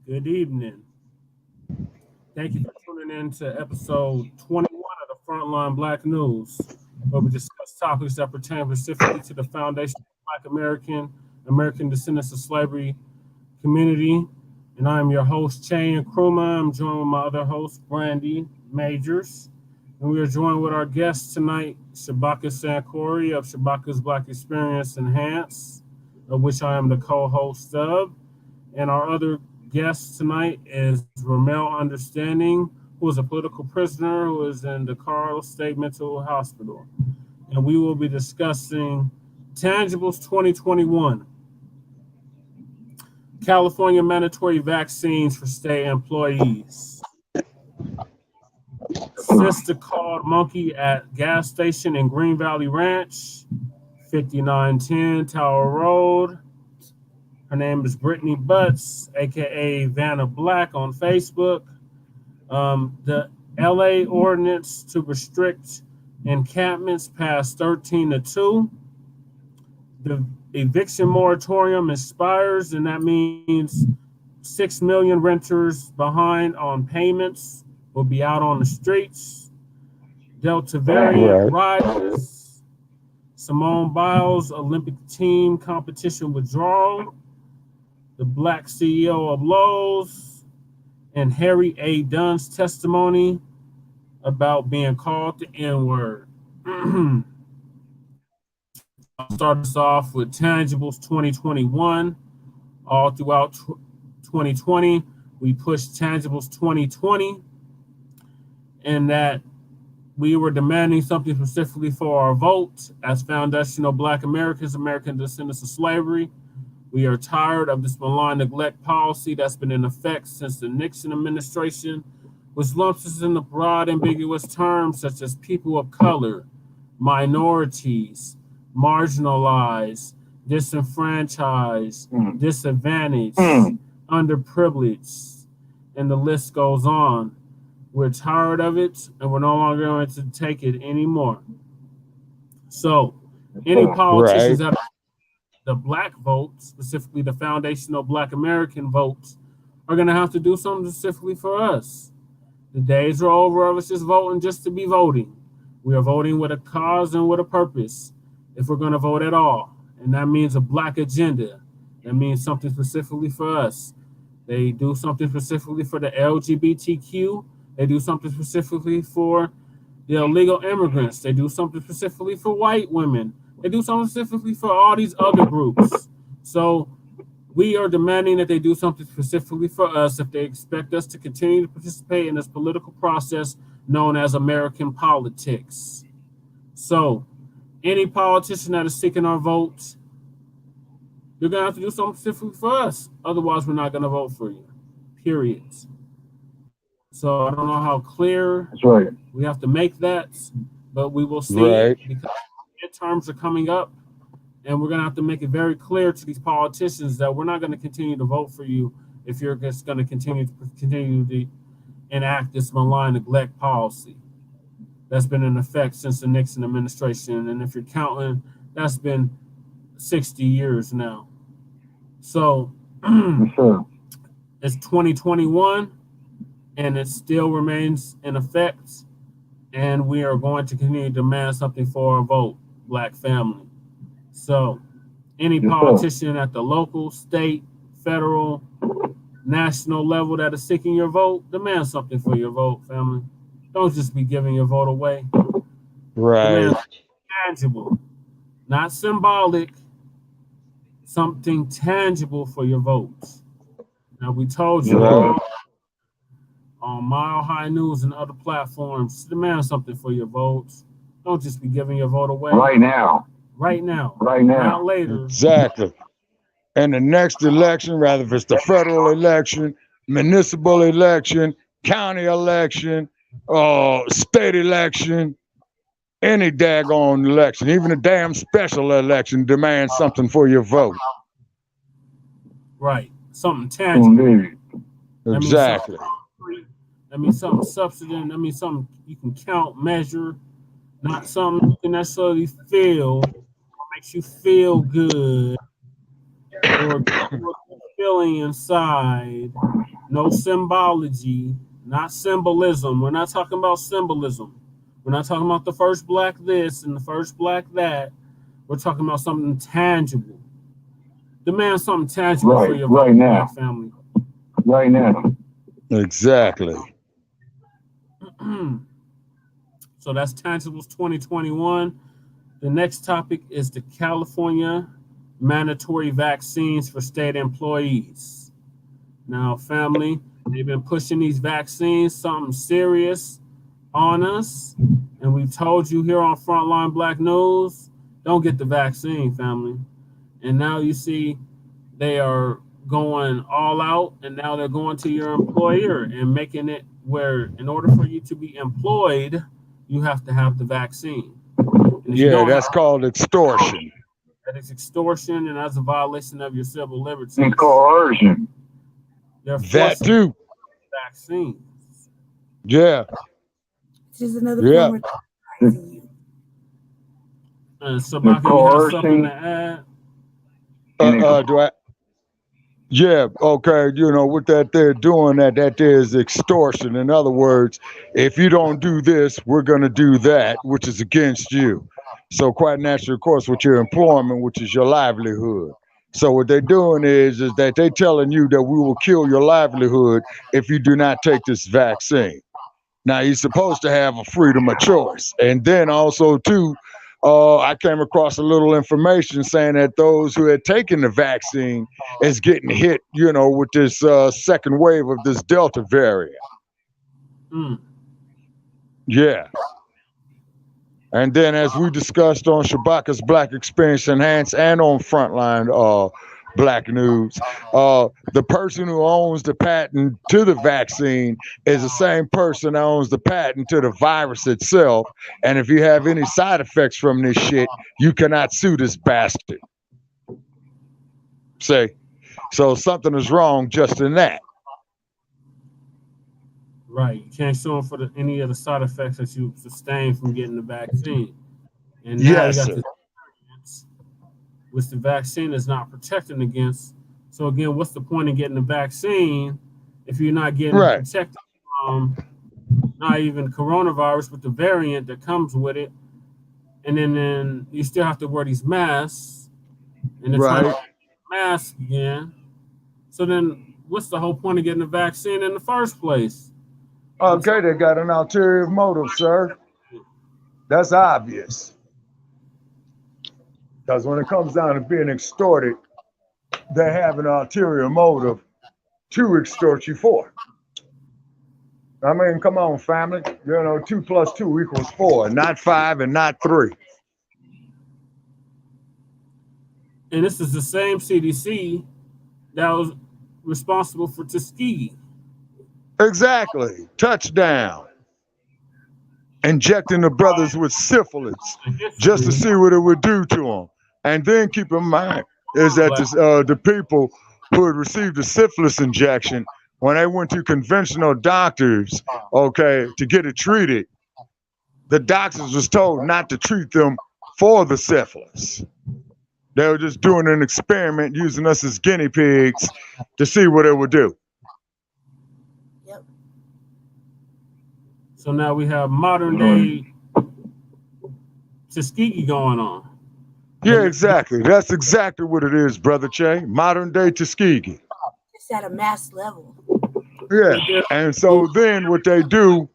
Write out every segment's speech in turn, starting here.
Good evening. Thank you for tuning in to episode 21 of the Frontline Black News, where we discuss topics that pertain specifically to the foundation of Black American descendants of slavery community. And I am your host, Chain Nkrumah. I'm joined with my other host, Brandy Majors. And we are joined with our guest tonight, Shabaka Sankore of Shabaka's Black Experience Enhanced, of which I am the co-host of. And our other guest tonight is Rahmel Understanding, who is a political prisoner who is in the Carl State Mental Hospital. And we will be discussing Tangibles 2021, California mandatory vaccines for state employees, Sista called monkey at gas station in Green Valley Ranch, 5910 Tower Road. Her name is Brittany Butts, aka Vanna Blacc on Facebook. The LA ordinance to restrict encampments passed 13-2. The eviction moratorium expires, and that means 6 million renters behind on payments will be out on the streets. Delta variant rises. Simone Biles Olympic team competition withdrawal. The Black CEO of Lowe's, and Harry A. Dunn's testimony about being called the N-word. I'll start us off with Tangibles 2021. All throughout 2020, we pushed Tangibles 2020, and that we were demanding something specifically for our vote as foundational Black Americans, American descendants of slavery. We are tired of this malign neglect policy that's been in effect since the Nixon administration, which lumps us in the broad, ambiguous terms such as people of color, minorities, marginalized, disenfranchised, disadvantaged, underprivileged, and the list goes on. We're tired of it, and we're no longer going to take it anymore. So, any politicians that the Black votes, specifically the foundational Black American votes, are going to have to do something specifically for us. The days are over of us just voting just to be voting. We are voting with a cause and with a purpose, if we're going to vote at all. And that means a Black agenda. That means something specifically for us. They do something specifically for the LGBTQ. They do something specifically for the illegal immigrants. They do something specifically for white women. They do something specifically for all these other groups. So we are demanding that they do something specifically for us if they expect us to continue to participate in this political process known as American politics. So any politician that is seeking our vote, you're going to have to do something specifically for us. Otherwise, we're not going to vote for you, period. So I don't know how clear we have to make that, but we will see because midterms are coming up, and we're going to have to make it very clear to these politicians that we're not going to continue to vote for you if you're just going to continue to enact this malign neglect policy that's been in effect since the Nixon administration. And if you're counting, that's been 60 years now. So it's 2021, and it still remains in effect, and we are going to continue to demand something for our vote, Black family. So any politician at the local, state, federal, national level that is seeking your vote, demand something for your vote, family. Don't just be giving your vote away. Demand tangible, not symbolic, something tangible for your votes. Now, we told you on Mile High News and other platforms, demand something for your votes. Don't just be giving your vote away. Right now. Not later. Exactly. And the next election, rather if it's the federal election, municipal election, county election, state election, any daggone election, even a damn special election, demand something for your vote. Right. Something tangible. Exactly. That means something substantive. That means something you can count, measure, not something you can necessarily feel, or makes you feel good, or feeling inside, no symbology, not symbolism. We're not talking about symbolism. We're not talking about the first black this and the first black that. We're talking about something tangible. Demand something tangible for your right now, family. Right now. Exactly. So that's Tangibles 2021. The next topic is the California mandatory vaccines for state employees. Now, family, they've been pushing these vaccines, something serious on us. And we've told you here on Frontline Black News, don't get the vaccine, family. And now you see they are going all out, and now they're going to your employer and making it where in order for you to be employed, you have to have the vaccine. Yeah, that's called extortion. That is extortion, and that's a violation of your civil liberties. And coercion. That too. Vaccines. Yeah. It's just another form of Shabaka, you have something to add? Do I? Yeah, okay, what that they're doing, that there is extortion. In other words, if you don't do this, we're going to do that, which is against you. So quite naturally, of course, with your employment, which is your livelihood. So what they're doing is that they're telling you that we will kill your livelihood if you do not take this vaccine. Now, you're supposed to have a freedom of choice. And then also, too, I came across a little information saying that those who had taken the vaccine is getting hit, with this second wave of this Delta variant. Yeah. And then as we discussed on Shabaka's Black Experience Enhanced and on Frontline Black News, the person who owns the patent to the vaccine is the same person that owns the patent to the virus itself. And if you have any side effects from this shit, you cannot sue this bastard. So something is wrong just in that. Right. You can't sue them for any of the side effects that you sustain from getting the vaccine. And now you got the which the vaccine is not protecting against. So again, what's the point of getting the vaccine if you're not getting protected from not even coronavirus, but the variant that comes with it? And then you still have to wear these masks, and it's like mask again. So then what's the whole point of getting the vaccine in the first place? Okay, they got an ulterior motive, sir. That's obvious. Because when it comes down to being extorted, they have an ulterior motive to extort you for. I mean, come on, family. 2 + 2 = 4, not 5 and not 3. And this is the same CDC that was responsible for Tuskegee. Exactly. Touchdown. Injecting the brothers with syphilis just to see what it would do to them. And then keep in mind is that the people who had received the syphilis injection, when they went to conventional doctors, to get it treated, the doctors was told not to treat them for the syphilis. They were just doing an experiment using us as guinea pigs to see what it would do. Yep. So now we have modern day Tuskegee going on. Yeah, exactly. That's exactly what it is, Brother Che. Modern day Tuskegee. It's at a mass level. Yeah. And so then what they do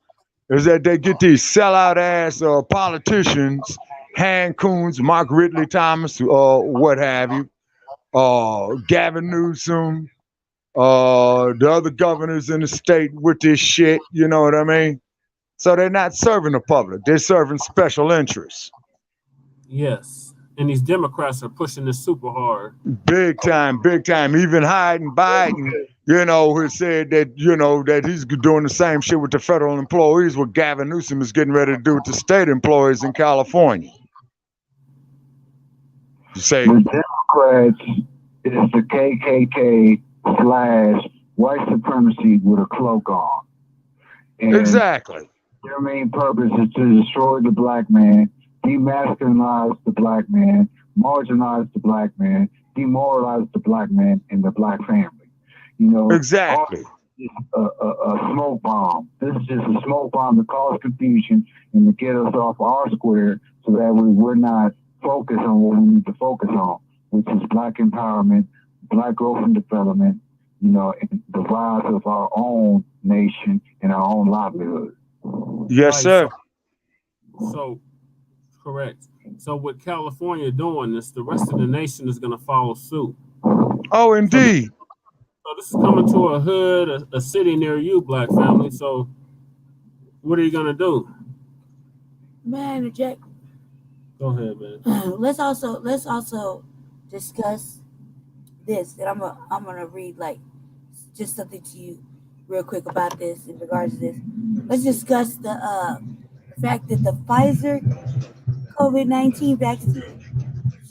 is that they get these sellout ass politicians, Han Coons, Mark Ridley Thomas, what have you, Gavin Newsom, the other governors in the state with this shit, you know what I mean? So they're not serving the public. They're serving special interests. Yes. And these Democrats are pushing this super hard. Big time, big time. Even Biden, who said that, that he's doing the same shit with the federal employees, what Gavin Newsom is getting ready to do with the state employees in California. You say the Democrats is the KKK / white supremacy with a cloak on. And exactly. Their main purpose is to destroy the black man, demasculinize the black man, marginalize the black man, demoralize the black man and the black family. Exactly. just a smoke bomb. This is just a smoke bomb to cause confusion and to get us off our square so that we're not focused on what we need to focus on, which is Black empowerment, Black growth and development, and the rise of our own nation and our own livelihood. Yes, sir. So, correct. So what California doing this, the rest of the nation is going to follow suit. Oh, indeed. So this is coming to a hood, a city near you, Black family. So what are you going to do? Man, interject. Go ahead, man. Let's also discuss this. And I'm gonna read like just something to you real quick about this in regards to this. Let's discuss the fact that the Pfizer COVID-19 vaccine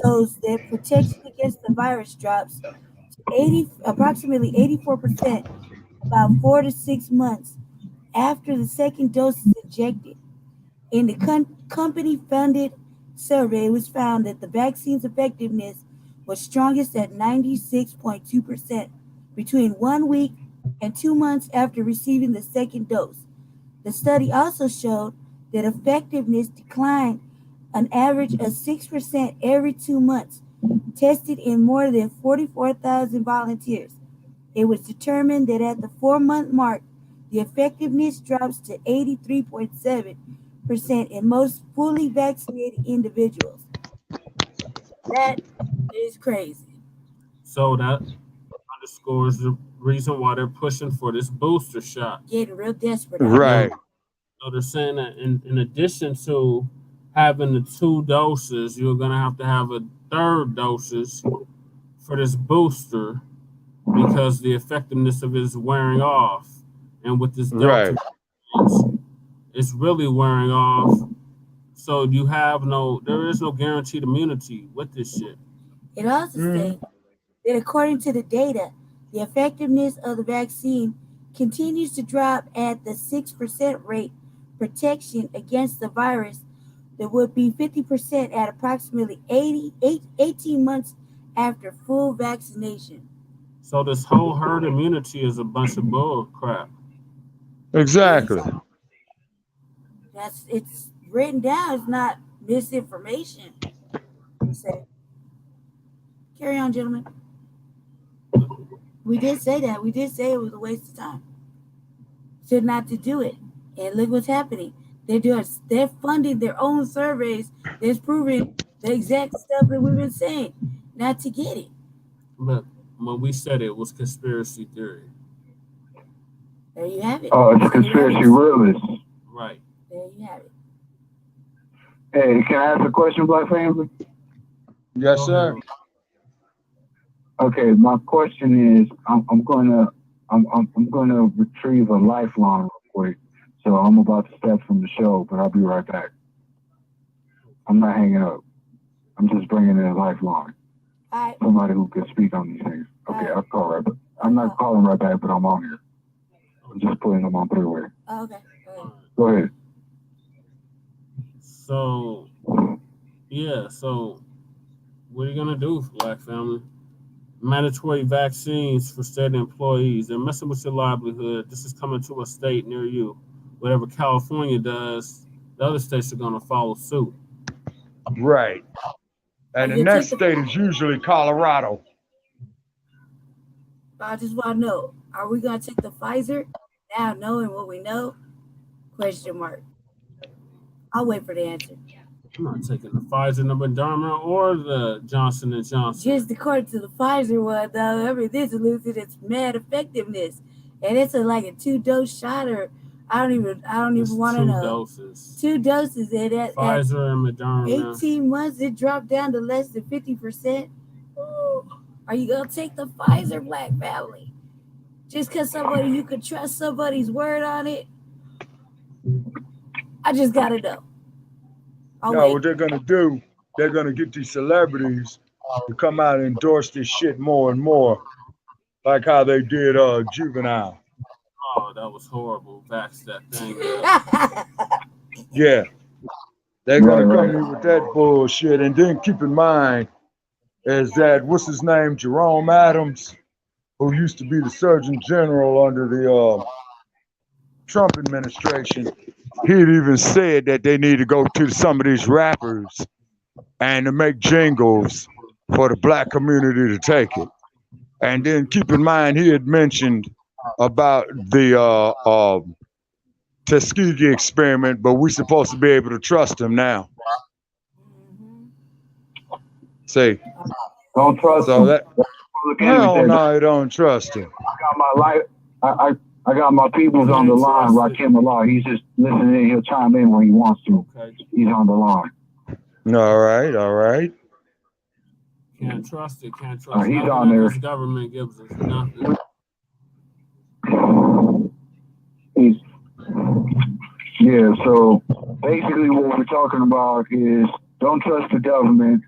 shows that protection against the virus drops to approximately 84% about 4 to 6 months after the second dose is injected. In the company-funded survey, it was found that the vaccine's effectiveness was strongest at 96.2% between 1 week and 2 months after receiving the second dose. The study also showed that effectiveness declined an average of 6% every 2 months, tested in more than 44,000 volunteers. It was determined that at the 4-month mark, the effectiveness drops to 83.7% in most fully vaccinated individuals. That is crazy. So that underscores the reason why they're pushing for this booster shot. Getting real desperate. Right. So they're saying that in addition to having the 2 doses, you're going to have a third doses for this booster because the effectiveness of it is wearing off. And with this Delta, it's really wearing off. So there is no guaranteed immunity with this shit. It also states that according to the data, the effectiveness of the vaccine continues to drop at the 6% rate. Protection against the virus that would be 50% at approximately 18 months after full vaccination. So this whole herd immunity is a bunch of bull crap. Exactly. It's written down. It's not misinformation. So, carry on, gentlemen. We did say that. We did say it was a waste of time. Said not to do it. And look what's happening. They're funding their own surveys that's proving the exact stuff that we've been saying, not to get it. But when we said it was conspiracy theory. There you have it. Oh, it's conspiracy realists. Right. There you have it. Hey, can I ask a question, Black family? Yes, sir. Okay, my question is, I'm gonna retrieve a lifeline real quick. So I'm about to step from the show, but I'll be right back. I'm not hanging up. I'm just bringing in a lifeline. All right. Somebody who can speak on these things. Okay, I'll call right back. I'm not calling right back, but I'm on here. I'm just putting them on three-way. Oh, okay. Go ahead. So, yeah. So, what are you gonna do, Black family? Mandatory vaccines for state employees. They're messing with your livelihood. This is coming to a state near you. Whatever California does, the other states are going to follow suit. Right. And the next state is usually Colorado. I just want to know, are we going to take the Pfizer now knowing what we know? Question mark. I'll wait for the answer. I'm not taking the Pfizer, the Moderna, or the Johnson & Johnson. Just according to the Pfizer one, though, everything's elusive. It's mad effectiveness. And it's like a 2-dose shot, or I don't even want to know. 2 doses. 2 doses. And Pfizer and Moderna. 18 months, it dropped down to less than 50%. Ooh. Are you going to take the Pfizer, Black family? Just because you could trust somebody's word on it? I just got to know. What they're going to do, they're going to get these celebrities to come out and endorse this shit more and more, like how they did Juvenile. Oh, that was horrible. Vax that thing. Yeah. They're going to come in with that bullshit. And then keep in mind is that, what's his name, Jerome Adams, who used to be the Surgeon General under the Trump administration, he'd even said that they need to go to some of these rappers and to make jingles for the black community to take it. And then keep in mind, he had mentioned about the Tuskegee experiment, but we're supposed to be able to trust him now. See, Don't trust so him. that hell no, I don't trust him. I got my life. I got my peoples on the line. Rakim Allah. He's just listening. He'll chime in when he wants to. Okay. He's on the line. All right, all right. Can't trust it. Can't trust He's nothing on that there. this government gives us. Nothing. Yeah, so basically what we're talking about is don't trust the government.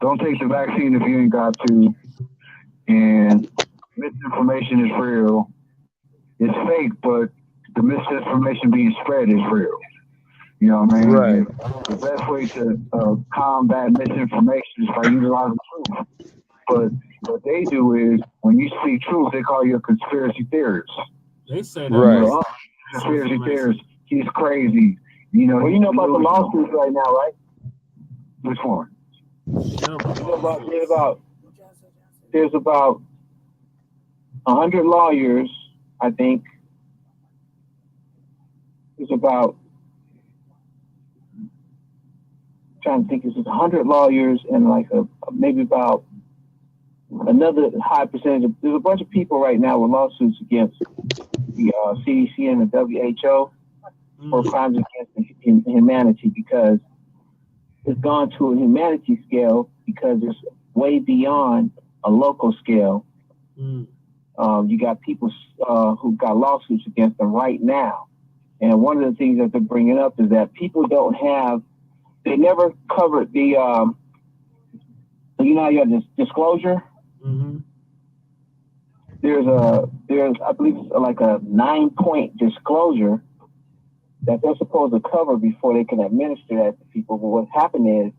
Don't take the vaccine if you ain't got to. And misinformation is real. It's fake, but the misinformation being spread is real. You know what I mean? Right. And the best way to combat misinformation is by utilizing truth. But what they do is, when you speak truth, they call you a conspiracy theorist. They say that. Right. You know, conspiracy theorist, he's crazy. You know, Well, you know about the lawsuits right now, right? Which one? There's about 100 lawyers, I think. There's about, I'm trying to think, there's 100 lawyers and like maybe about another high percentage of, there's a bunch of people right now with lawsuits against the CDC and the WHO for crimes against humanity, because it's gone to a humanity scale because it's way beyond a local scale. You got people who've got lawsuits against them right now. And one of the things that they're bringing up is that people don't have, they never covered the, you know, you have this disclosure. There's I believe it's like a 9-point disclosure that they're supposed to cover before they can administer that to people. But what's happened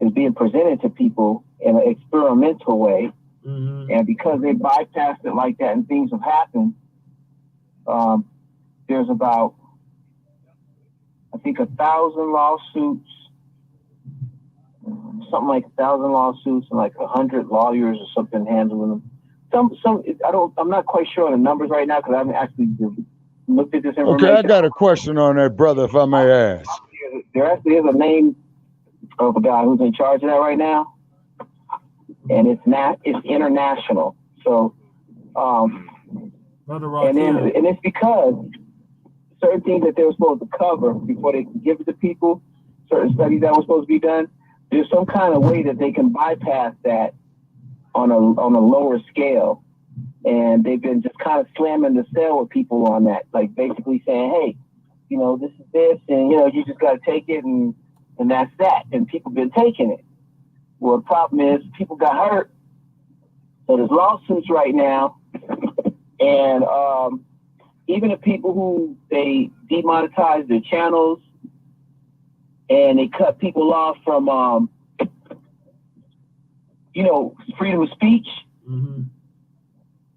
is being presented to people in an experimental way. And because they bypassed it like that and things have happened, there's about, I think, 1,000 lawsuits, something like 1,000 lawsuits and like 100 lawyers or something handling them. I'm not quite sure on the numbers right now because I haven't actually looked at this information. Okay, I got a question on that, brother, if I may ask. There actually is a name of a guy who's in charge of that right now, and it's international. So, and it's because certain things that they were supposed to cover before they can give it to people, certain studies that were supposed to be done, there's some kind of way that they can bypass that on a lower scale. And they've been just kind of slamming the cell with people on that, like basically saying, hey, you know, this is this, and, you know, you just got to take it, and that's that. And people been taking it. Well, the problem is people got hurt. So there's lawsuits right now. And even the people who they demonetized their channels and they cut people off from, you know, freedom of speech.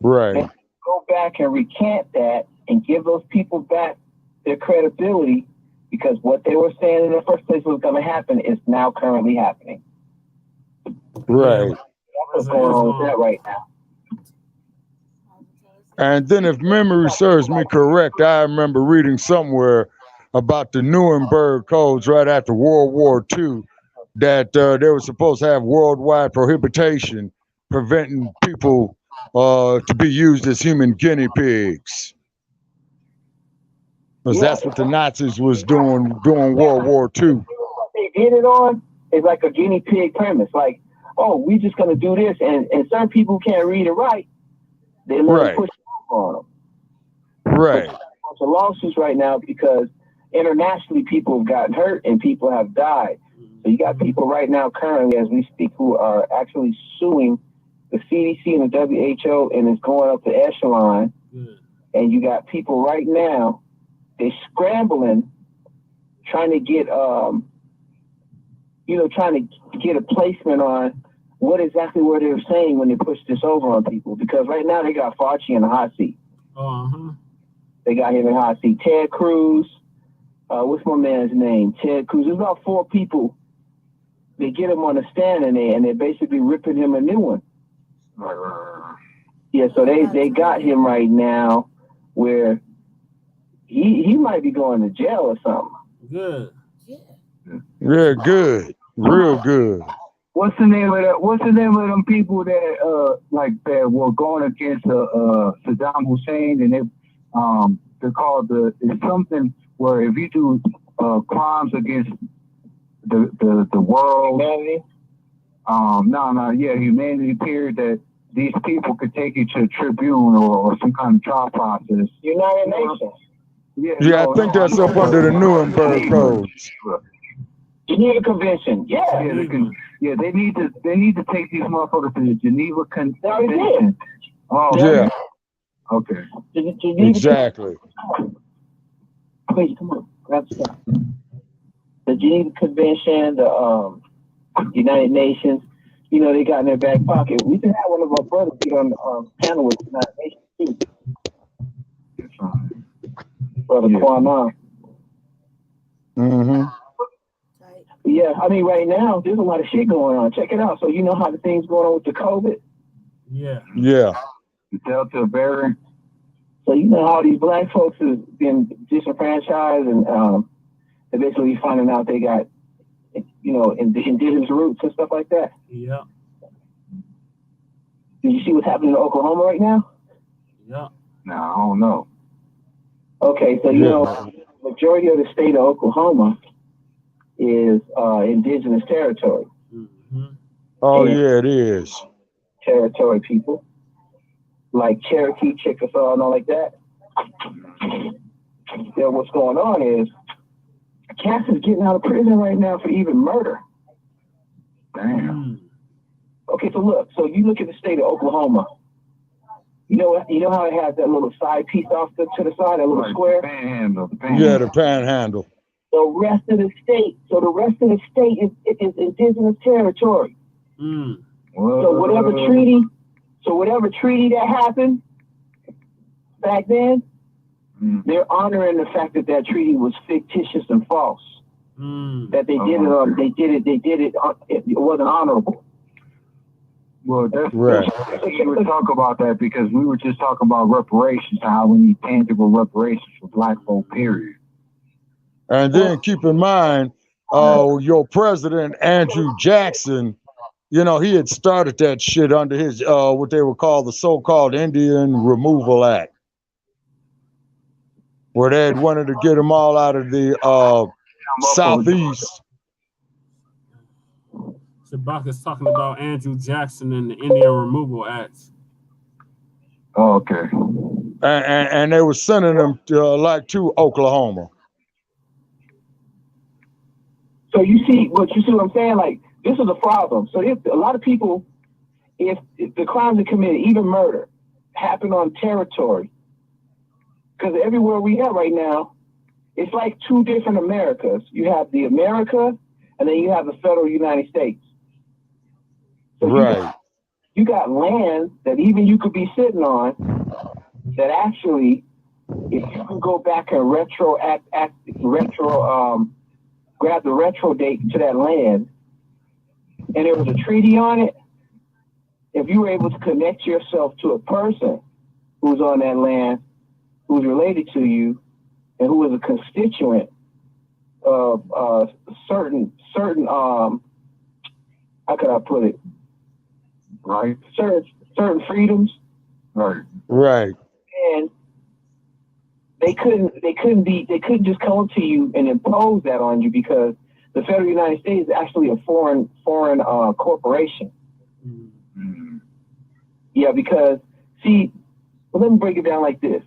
Right. And go back and recant that and give those people back their credibility, because what they were saying in the first place was going to happen is now currently happening. Right. That's what's going on with that right now. And then if memory serves me correct, I remember reading somewhere about the Nuremberg codes right after World War II, that they were supposed to have worldwide prohibition preventing people to be used as human guinea pigs. Because that's what the Nazis was doing during World War II. What they did it on is like a guinea pig premise. Like, oh, we're just going to do this. And certain people who can't read and write, they let them push on them. Right. There's a lawsuits right now because internationally people have gotten hurt and people have died. So you got people right now currently as we speak who are actually suing the CDC and the WHO, and it's going up the echelon. And you got people right now, they're scrambling, trying to get, trying to get a placement on what exactly were they saying when they pushed this over on people? Because right now they got Fauci in the hot seat. They got him in the hot seat. Ted Cruz, what's my man's name? Ted Cruz. There's about 4 people. They get him on a stand and they're basically ripping him a new one. Yeah, so they got him right now where he might be going to jail or something. Good. Yeah, good. Real good. What's the name of them people that that were going against Saddam Hussein, and they're called it's something where if you do crimes against the world, humanity? Humanity period, that these people could take you to a tribune or some kind of trial process. United Nations. Yeah, I think that's up under the Nuremberg codes. Geneva Convention. Yeah. They need to take these motherfuckers to the Geneva Convention. Oh, yeah. Okay. Exactly. Please come on, grab stuff. The Geneva Convention, the United Nations. You know, they got in their back pocket. We just had one of our brothers be on the panel with the United Nations too. Brother Kwana. Mm-hmm. Yeah, I mean, right now, there's a lot of shit going on. Check it out. So you know how the things going on with the COVID? Yeah. The Delta variant. So you know how these black folks have been disenfranchised and they're basically finding out they got, indigenous roots and stuff like that. Yeah. Did you see what's happening in Oklahoma right now? Yeah. No, I don't know. Okay, so majority of the state of Oklahoma is indigenous territory. Mm-hmm. Oh, yeah, it is. Territory people, like Cherokee, Chickasaw, and all like that. Then what's going on is Cass is getting out of prison right now for even murder. Damn. Okay, so you look at the state of Oklahoma. You know how it has that little side piece off to the side, that little square? The panhandle. Yeah, the panhandle. The rest of the state is indigenous territory. Mm. So whatever treaty that happened back then, they're honoring the fact that treaty was fictitious and false. That they did it. It wasn't honorable. Well, that's right. We would talk about that because we were just talking about reparations, how we need tangible reparations for black folk, period. And then keep in mind, your president, Andrew Jackson, he had started that shit under his, what they would call the so-called Indian Removal Act, where they had wanted to get them all out of the Southeast. Shabaka's talking about Andrew Jackson and the Indian Removal Act. Oh, okay. And they were sending them to Oklahoma. So you see what I'm saying? Like, this is a problem. So if a lot of people, if the crimes they committed, even murder, happen on territory, because everywhere we have right now, it's like 2 different Americas. You have the America, and then you have the federal United States. So right. You got land that even you could be sitting on that actually, if you can go back and grab the retro date to that land, and there was a treaty on it, if you were able to connect yourself to a person who's on that land, who's related to you, and who is a constituent of certain how could I put it? Right. Certain freedoms. Right. Right. And they couldn't just come to you and impose that on you because the federal United States is actually a foreign corporation. Mm-hmm. Yeah, because let me break it down like this.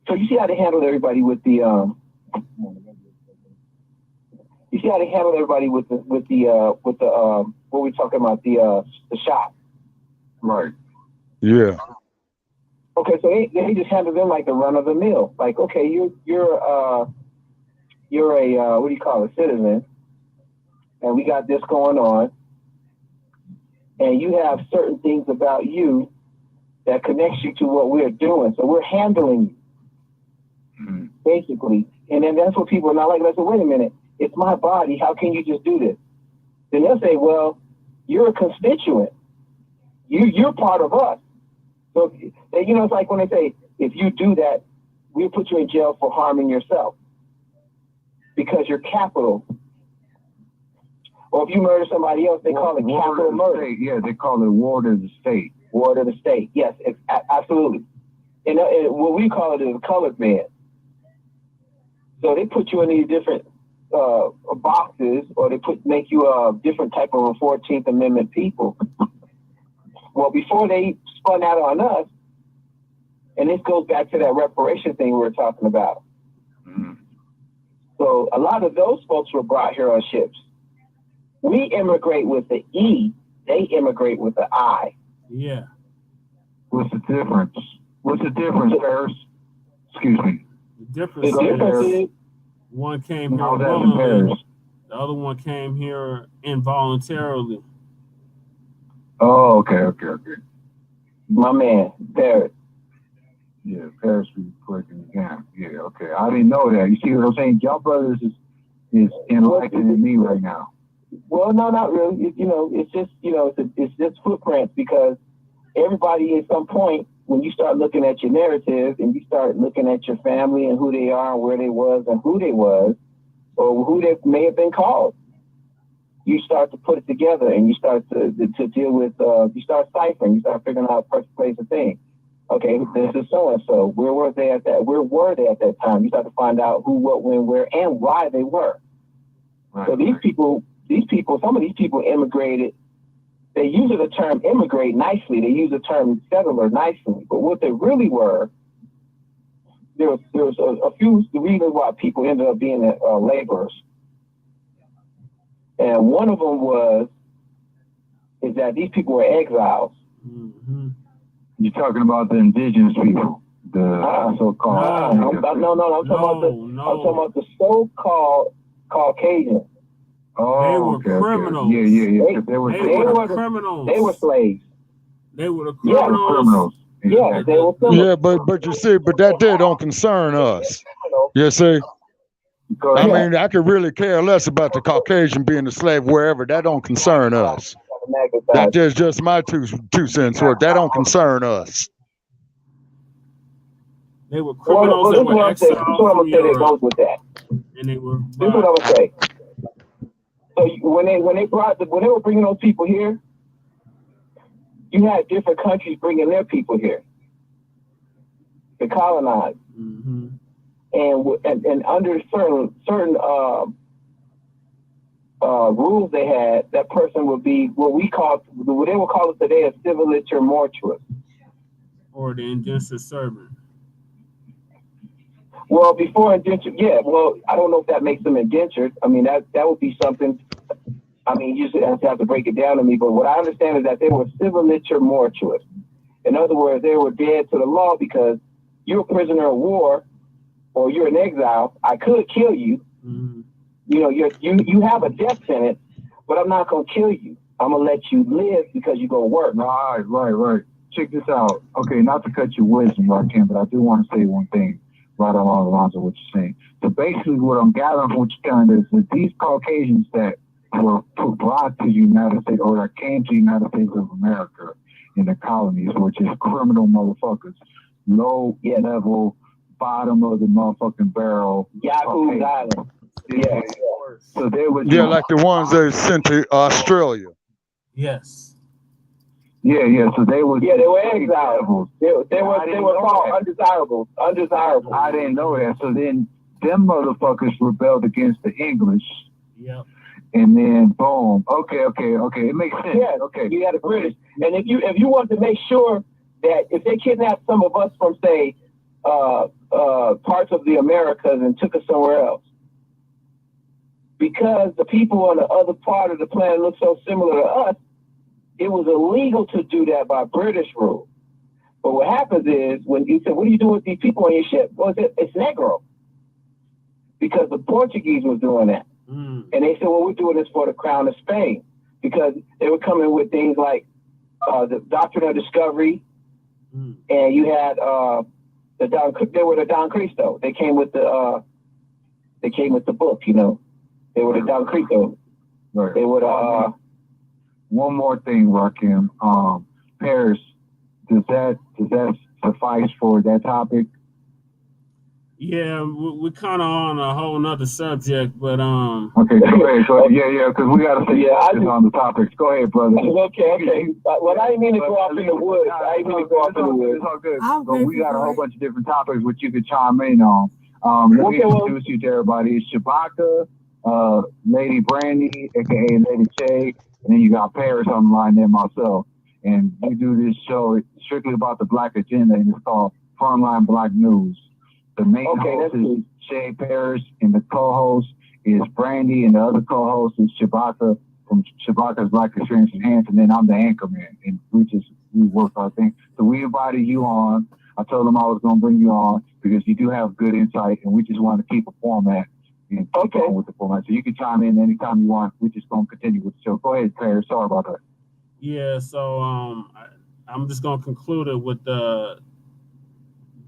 So you see how they handled everybody with the what we talking about, the shot. Right. Yeah. Okay, so they just handle them like the run of the mill. Like, okay, you're a what do you call it, citizen, and we got this going on. and you have certain things about you that connects you to what we're doing. So we're handling you, basically. And then that's what people are not like. I said, wait a minute, it's my body. How can you just do this? Then they'll say, well, you're a constituent. You're part of us. So, you know, it's like when they say, if you do that, we'll put you in jail for harming yourself because you're capital. Or if you murder somebody else, they call it capital murder. State. Yeah, they call it ward of the state. Ward of the state. Yes, absolutely. And what we call it is a colored man. So they put you in these different boxes, or they make you a different type of a 14th Amendment people. Well, before they spun out on us, and this goes back to that reparation thing we were talking about. Mm-hmm. So a lot of those folks were brought here on ships. We immigrate with the E, they immigrate with the I. Yeah. What's the difference? What's the difference, Paris? Excuse me. The difference is one came here willingly, the other one came here involuntarily. Oh, okay. My man, Paris. Yeah, Paris be breaking it down. Yeah, okay. I didn't know that. You see what I'm saying? Y'all brothers is enlightening me right now. Well, no, not really. It's just, it's just footprints, because everybody at some point, when you start looking at your narrative and you start looking at your family and who they are and where they was and who they was, or who they may have been called, you start to put it together and you start to deal with, you start ciphering, you start figuring out first place of thing. Okay, this is so-and-so. Where were they at that time? You start to find out who, what, when, where, and why they were. Right, so these people, some of these people immigrated. They use the term immigrate nicely. They use the term settler nicely. But what they really were, there was a few reasons why people ended up being laborers. And one of them is that these people were exiles. Mm-hmm. You're talking about the indigenous people, the so-called. I'm talking about the so-called Caucasians. Oh, they were criminals. Okay. Yeah. They were criminals. They were slaves. They were the criminals. Yeah, they were criminals. Yeah, but you see, but that don't concern us. You see? I mean, I could really care less about the Caucasian being a slave wherever. That don't concern us. That's just my two cents worth. That don't concern us. They were criminals that were exiled from Europe. With that. And they were. This is what I would say. So when they were bringing those people here, you had different countries bringing their people here to colonize. Mm-hmm. And under certain rules they had, that person would be what they would call it today a civilature mortuus. Or the indentured servant. Well, before indentured, yeah. Well, I don't know if that makes them indentured. I mean, that would be something. I mean, you just have to break it down to me. But what I understand is that they were civilature mortuus. In other words, they were dead to the law because you're a prisoner of war or you're an exile. I could kill you. Mm-hmm. You have a death sentence, but I'm not gonna kill you. I'm gonna let you live because you're gonna work. Right. Check this out. Okay, not to cut your wisdom, right, Ken, but I do want to say one thing right along the lines of what you're saying. So basically what I'm gathering from what you're telling is that these Caucasians that were brought to the United States or that came to the United States of America in the colonies, which is criminal motherfuckers, low level, bottom of the motherfucking barrel. Yahoo's Island. Yeah. So they were like the ones they sent to Australia. Yes. Yeah. So they were. Yeah, they were exiles. They were called undesirables. Undesirables. I didn't know that. So then them motherfuckers rebelled against the English. Yep. And then boom. Okay. It makes sense. Yeah. Okay. You had the British, and if you want to make sure that if they kidnapped some of us from say parts of the Americas and took us somewhere else, because the people on the other part of the planet look so similar to us, it was illegal to do that by British rule. But what happens is when you say, what do you do with these people on your ship? Well, it's Negro. Because the Portuguese was doing that. Mm. And they said, well, we're doing this for the crown of Spain. because they were coming with things like the Doctrine of Discovery, and you had they were the Don Cristo. They came with the book, you know. They were the Don Cristo. Right. They were one more thing, Rakim. Paris, does that suffice for that topic? Yeah, we're kind of on a whole nother subject, but Okay, go ahead. Yeah, because we got to say on the topics. Go ahead, brother. Okay. Well, I didn't mean to go off in the woods. It's all good. So we got a whole bunch of different topics which you could chime in on. Let me introduce you to everybody. It's Shabaka, Lady Brandy, aka Lady Shay, and then you got Paris on the line there, myself. And we do this show strictly about the Black agenda, and it's called Frontline Black News. The main host is Shay Paris, and the co-host is Brandy, and the other co-host is Shabaka from Shabaka's Black Experience Enhanced, and then I'm the anchorman, and we work our thing. So we invited you on. I told them I was going to bring you on because you do have good insight, and we just want to keep a format and keep on with the format. So you can chime in anytime you want. We're just going to continue with the show. Go ahead, Paris. Sorry about that. Yeah, so I'm just going to conclude it with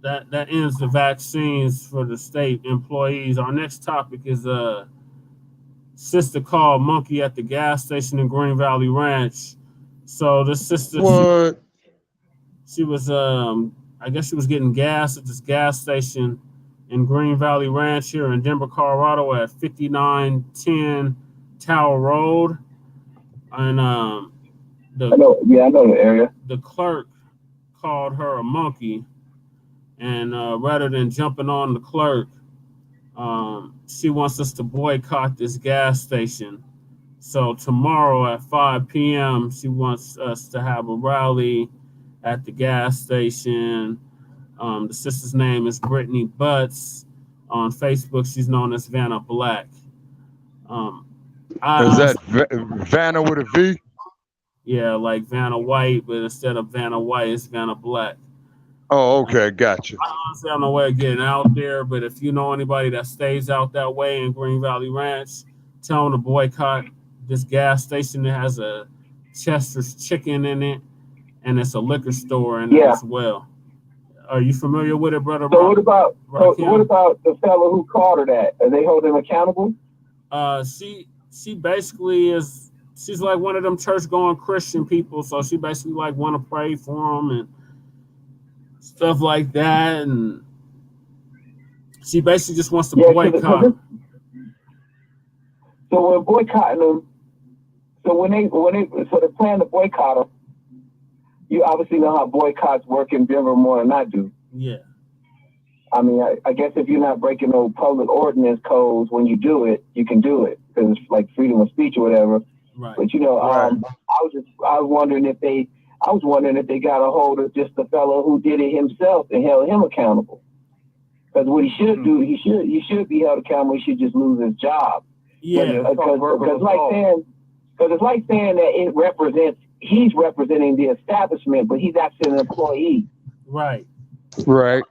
that ends the vaccines for the state employees. Our next topic is sister called monkey at the gas station in Green Valley Ranch. So this sister, she was I guess she was getting gas at this gas station in Green Valley Ranch here in Denver, Colorado at 5910 Tower Road. And I know the area. The clerk called her a monkey. And rather than jumping on the clerk, she wants us to boycott this gas station. So tomorrow at 5 p.m., she wants us to have a rally at the gas station. The sister's name is Brittany Butts. On Facebook, she's known as Vanna Blacc. Is that Vanna with a V? Yeah, like Vanna White, but instead of Vanna White, it's Vanna Blacc. Oh, okay, gotcha. I honestly have no way of getting out there, but if you know anybody that stays out that way in Green Valley Ranch, tell them to boycott this gas station that has a Chester's Chicken in it, and it's a liquor store in it as well. Are you familiar with it, brother? So what about the fellow who called her that? Are they holding him accountable? She basically is. She's like one of them church-going Christian people, so she basically like want to pray for them and stuff like that, and she basically just wants to boycott. So we're boycotting them. So when they plan to boycott them, you obviously know how boycotts work in Denver more than I do. Yeah. I mean, I guess if you're not breaking no public ordinance codes when you do it, you can do it because it's like freedom of speech or whatever. Right. But I was wondering if they got a hold of just the fellow who did it himself and held him accountable. Because what he should do, he should be held accountable. He should just lose his job. Yeah. Because it's like saying that he's representing the establishment, but he's actually an employee. Right. Right.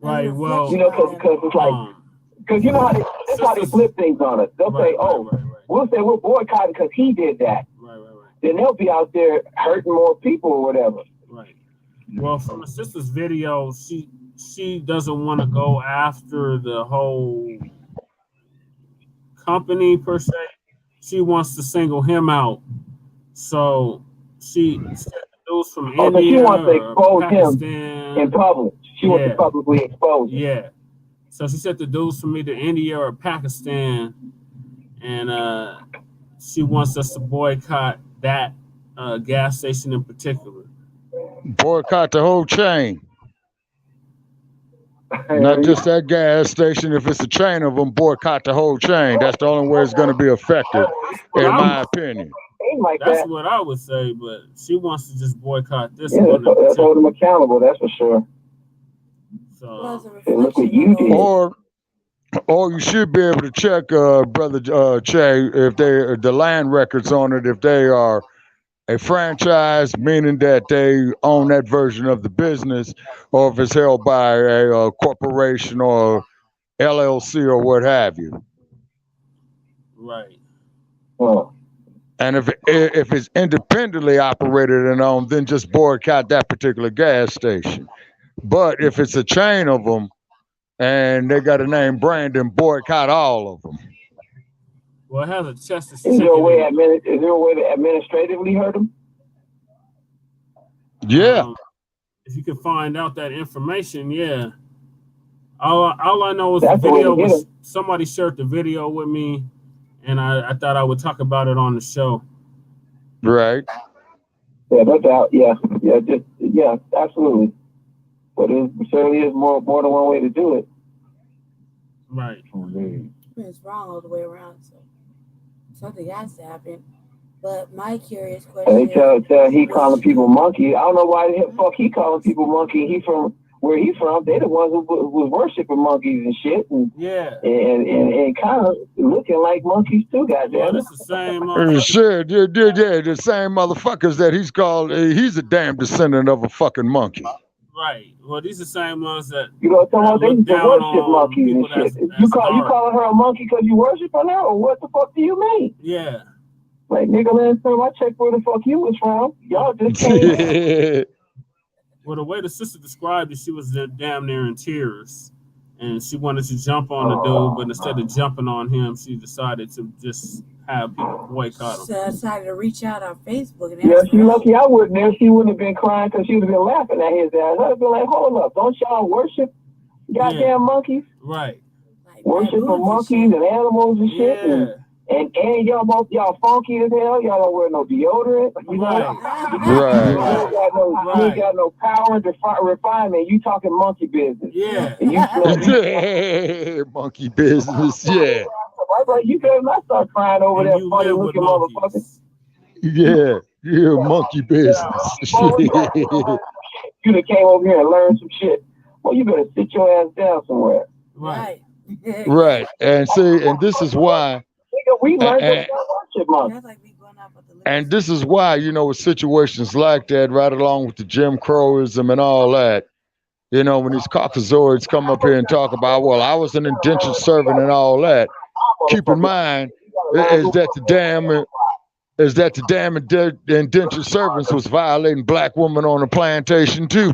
Right. Well, because it's like, because you know how they flip things on us. They'll say, we'll say we're boycotting because he did that. Right. Then they'll be out there hurting more people or whatever. Right. Well, from the sister's video, she doesn't want to go after the whole company per se. She wants to single him out. So she said the dudes from India. So she wants to expose Pakistan, him in public. She wants to publicly expose him. Yeah. So she said the dudes from either India or Pakistan, and she wants us to boycott that gas station in particular. Boycott the whole chain. Not just that gas station. If it's a chain of them, boycott the whole chain. That's the only way it's going to be effective, in my opinion. That's what I would say, but she wants to just boycott this one. Let's hold them accountable, that's for sure. So, look what you did. Or you should be able to check, Brother Che, if the land records on it, if they are a franchise, meaning that they own that version of the business, or if it's held by a corporation or LLC or what have you. Right. Well, And if it's independently operated and owned, then just boycott that particular gas station. But if it's a chain of them and they got a name brand, then boycott all of them. Well, it has a Chester's Is there a way to administratively hurt them? Yeah. If you can find out that information, yeah. All I know is the video was somebody shared the video with me, and I thought I would talk about it on the show. Right. Yeah, no doubt. Yeah, absolutely. But it certainly is more than one way to do it. Right. It's wrong all the way around, so something has to happen. But my curious question is, he calling people monkey. I don't know why the fuck he calling people monkey. He from where he from? They the ones who was worshiping monkeys and shit, and kind of looking like monkeys too. Goddamn, well, it's the same. Sure, the same motherfuckers that he's called. He's a damn descendant of a fucking monkey. Right. Well, these are the same ones that they worship monkeys and shit. You calling her a monkey because you worshiping her, or what the fuck do you mean? Yeah. Like, nigga, last time I checked where the fuck you was from, y'all just came. Well, the way the sister described it, she was damn near in tears. And she wanted to jump on the dude, but instead of jumping on him, she decided to just have people boycott him. So I decided to reach out on Facebook. And she lucky I wouldn't there. She wouldn't have been crying because she would have been laughing at his ass. I'd have been like, hold up, don't y'all worship goddamn monkeys? Right. Like, worship for monkeys and animals and shit. And y'all funky as hell. Y'all don't wear no deodorant. You know? You ain't got no power and refinement. You talking monkey business. Yeah. And monkey business. Yeah. You better not start crying over that funny looking motherfucker. Yeah. Monkey business. You done came over here and learned some shit. Well, you better sit your ass down somewhere. Right. Right. And see, and this is why. We learned and this is why, with situations like that, right along with the Jim Crowism and all that, when these caucasoids come up here and talk about, well, I was an indentured servant and all that, keep in mind is that the damn indentured servants was violating black women on the plantation too.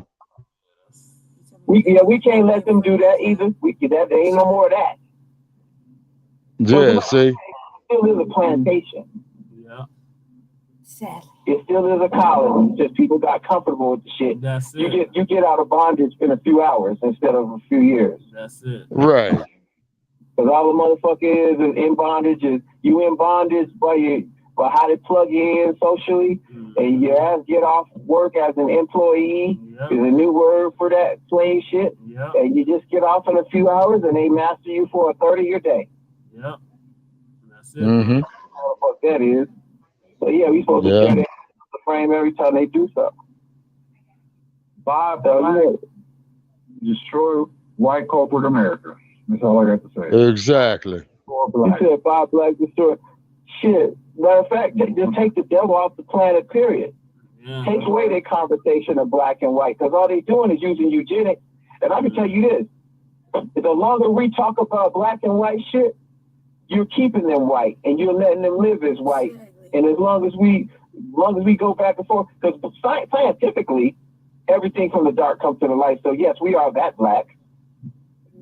We can't let them do that either. There ain't no more of that. Yeah, see. Still is a plantation. Yeah. Sadly. It still is a colony. Just people got comfortable with the shit. That's it. You get out of bondage in a few hours instead of a few years. That's it. Right. Because all the motherfucker is in bondage is you in bondage by how they plug you in socially, and your ass get off work as an employee is a new word for that slave shit. Yep. And you just get off in a few hours and they master you for a third of your day. Yep. That's it. Mm-hmm. What that is. So yeah, we supposed to share that the frame every time they do something. Destroy white corporate America. That's all I got to say. Exactly. You said Bob Black destroy. Shit. Matter of fact, just take the devil off the planet, period. Yeah. Take away their conversation of black and white, because all they're doing is using eugenics. And I can tell you this, the longer we talk about black and white shit, you're keeping them white, and you're letting them live as white. And as long as we go back and forth, because scientifically, everything from the dark comes to the light. So yes, we are that black.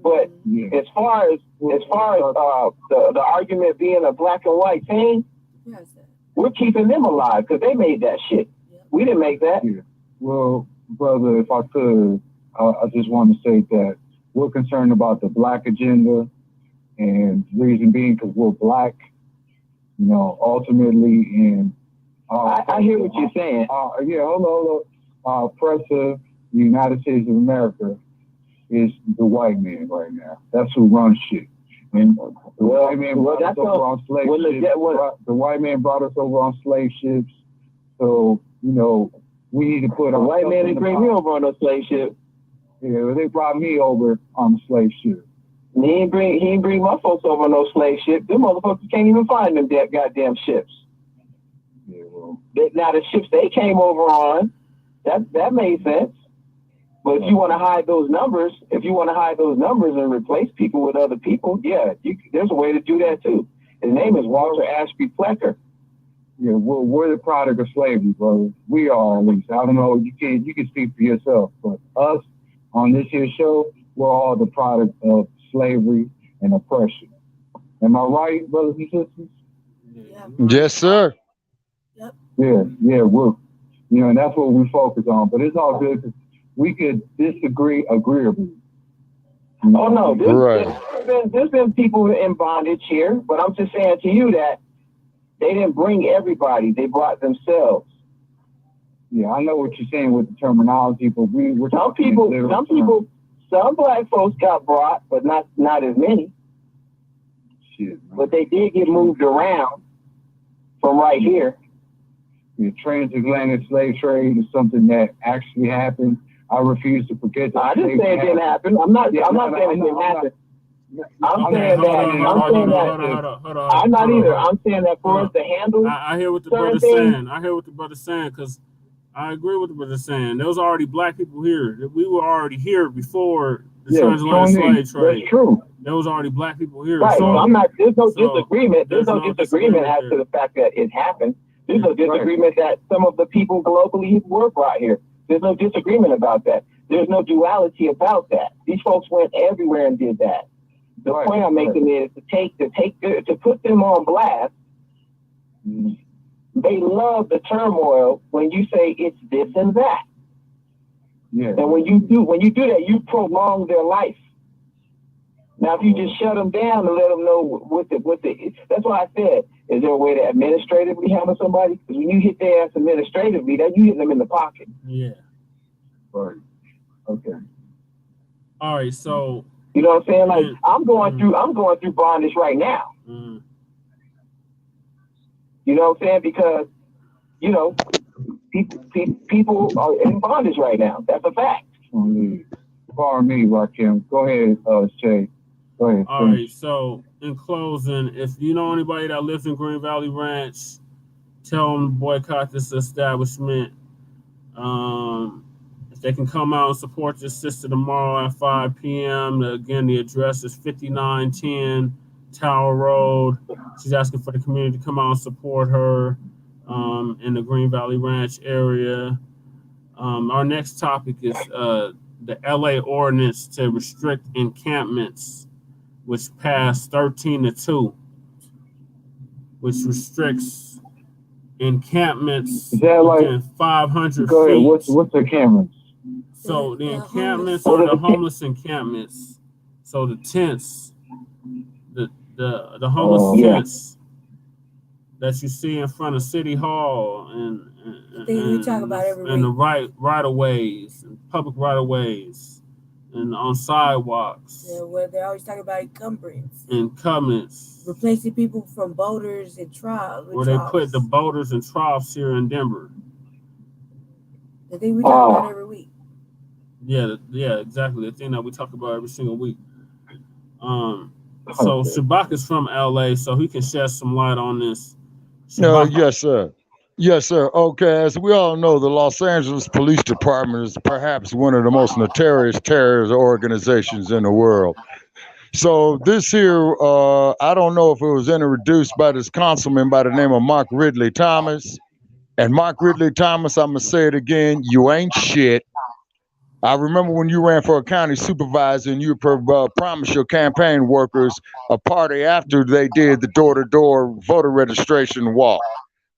But as far as the argument being a black and white thing, we're keeping them alive because they made that shit. We didn't make that. Yeah. Well, brother, if I could, I just want to say that we're concerned about the black agenda, and reason being because we're black, ultimately. And I hear what you're saying. Hold on. Oppressive United States of America is the white man right now. That's who runs shit. And the white man brought us over on slave ships. The white man brought us over on slave ships. So, we need to put a white man didn't bring me over on a slave ship. Yeah, they brought me over on a slave ship. And he ain't bring my folks over on no slave ship. Them motherfuckers can't even find them goddamn ships. Yeah, well. Now the ships they came over on, that made sense. But if you want to hide those numbers, and replace people with other people, there's a way to do that too. His name is Walter Ashby Plecker. Yeah, we're the product of slavery, brother. We are, at least. I don't know. You can speak for yourself, but us on this here show, we're all the product of slavery and oppression. Am I right, brothers and sisters? Yeah. Yes, sir. Yep. Yeah, we're, and that's what we focus on. But it's all good because we could disagree agreeably. Oh no, Right. there's been people in bondage here, but I'm just saying to you that they didn't bring everybody; they brought themselves. Yeah, I know what you're saying with the terminology, but we're some black folks got brought, but not as many. Shit, man. But they did get moved around from right here. The transatlantic slave trade is something that actually happened. I refuse to forget that. I didn't say it didn't happen. I'm not saying it didn't happen. I'm saying that. I'm not either. I'm saying that for us to handle. I hear what the brother's saying. I hear what the brother's saying because I agree with the brother's saying. There was already black people here. We were already here before the transatlantic slave trade. That's true. There was already black people here. Right. So I'm not. There's no disagreement. There's no disagreement as to the fact that it happened. There's no disagreement that some of the people globally were brought here. There's no disagreement about that. There's no duality about that. These folks went everywhere and did that. The point I'm making is to put them on blast. They love the turmoil when you say it's this and that. Yeah. And when you do that, you prolong their life. Now, if you just shut them down and let them know that's why I said, is there a way to administratively handle somebody? Because when you hit their ass administratively, that you hit them in the pocket. Yeah. Right. Okay. All right. So. You know what I'm saying? Like I'm going through bondage right now. Mm. You know what I'm saying? Because people are in bondage right now. That's a fact. Pardon me, Rakim. Go ahead, Shay. Go ahead. All right. So in closing, if you know anybody that lives in Green Valley Ranch, tell them to boycott this establishment. If they can come out and support this sister tomorrow at 5 p.m. Again, the address is 5910 Tower Road. She's asking for the community to come out and support her in the Green Valley Ranch area. Our next topic is the LA ordinance to restrict encampments, which passed 13-2, which restricts encampments within 500 go feet. Ahead. What's encampments? So the encampments are the homeless encampments. So the tents, the homeless tents that you see in front of City Hall and we talk about every and the week. right of ways and public right of ways and on sidewalks. Yeah, where they're always talking about encumbrance. Encumbrance. Replacing people from boaters and troughs. Where they put the boaters and troughs here in Denver. The thing we talk about every week. Yeah, exactly. The thing that we talk about every single week. So Shabaka is from LA, so he can shed some light on this. Yes, sir. Yes, sir. Okay, as we all know, the Los Angeles Police Department is perhaps one of the most notorious terrorist organizations in the world. So this here, I don't know if it was introduced by this councilman by the name of Mark Ridley Thomas. And Mark Ridley Thomas, I'm going to say it again, you ain't shit. I remember when you ran for a county supervisor and you promised your campaign workers a party after they did the door-to-door voter registration walk.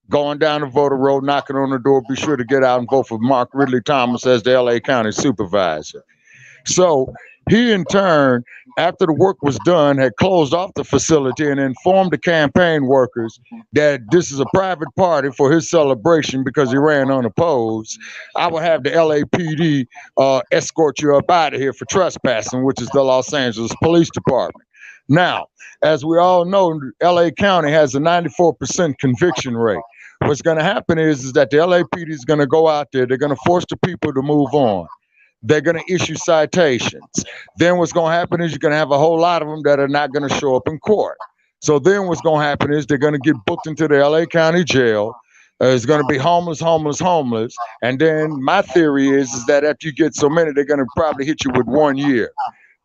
Going down the voter road, knocking on the door, be sure to get out and vote for Mark Ridley Thomas as the LA County supervisor. So he, in turn, after the work was done, had closed off the facility and informed the campaign workers that this is a private party for his celebration because he ran unopposed. I will have the LAPD escort you up out of here for trespassing, which is the Los Angeles Police Department. Now, as we all know, LA County has a 94% conviction rate. What's going to happen is that the LAPD is going to go out there. They're going to force the people to move on. They're going to issue citations. Then what's going to happen is you're going to have a whole lot of them that are not going to show up in court. So then what's going to happen is they're going to get booked into the LA County jail. It's going to be homeless. And then my theory is that after you get so many, they're going to probably hit you with 1 year.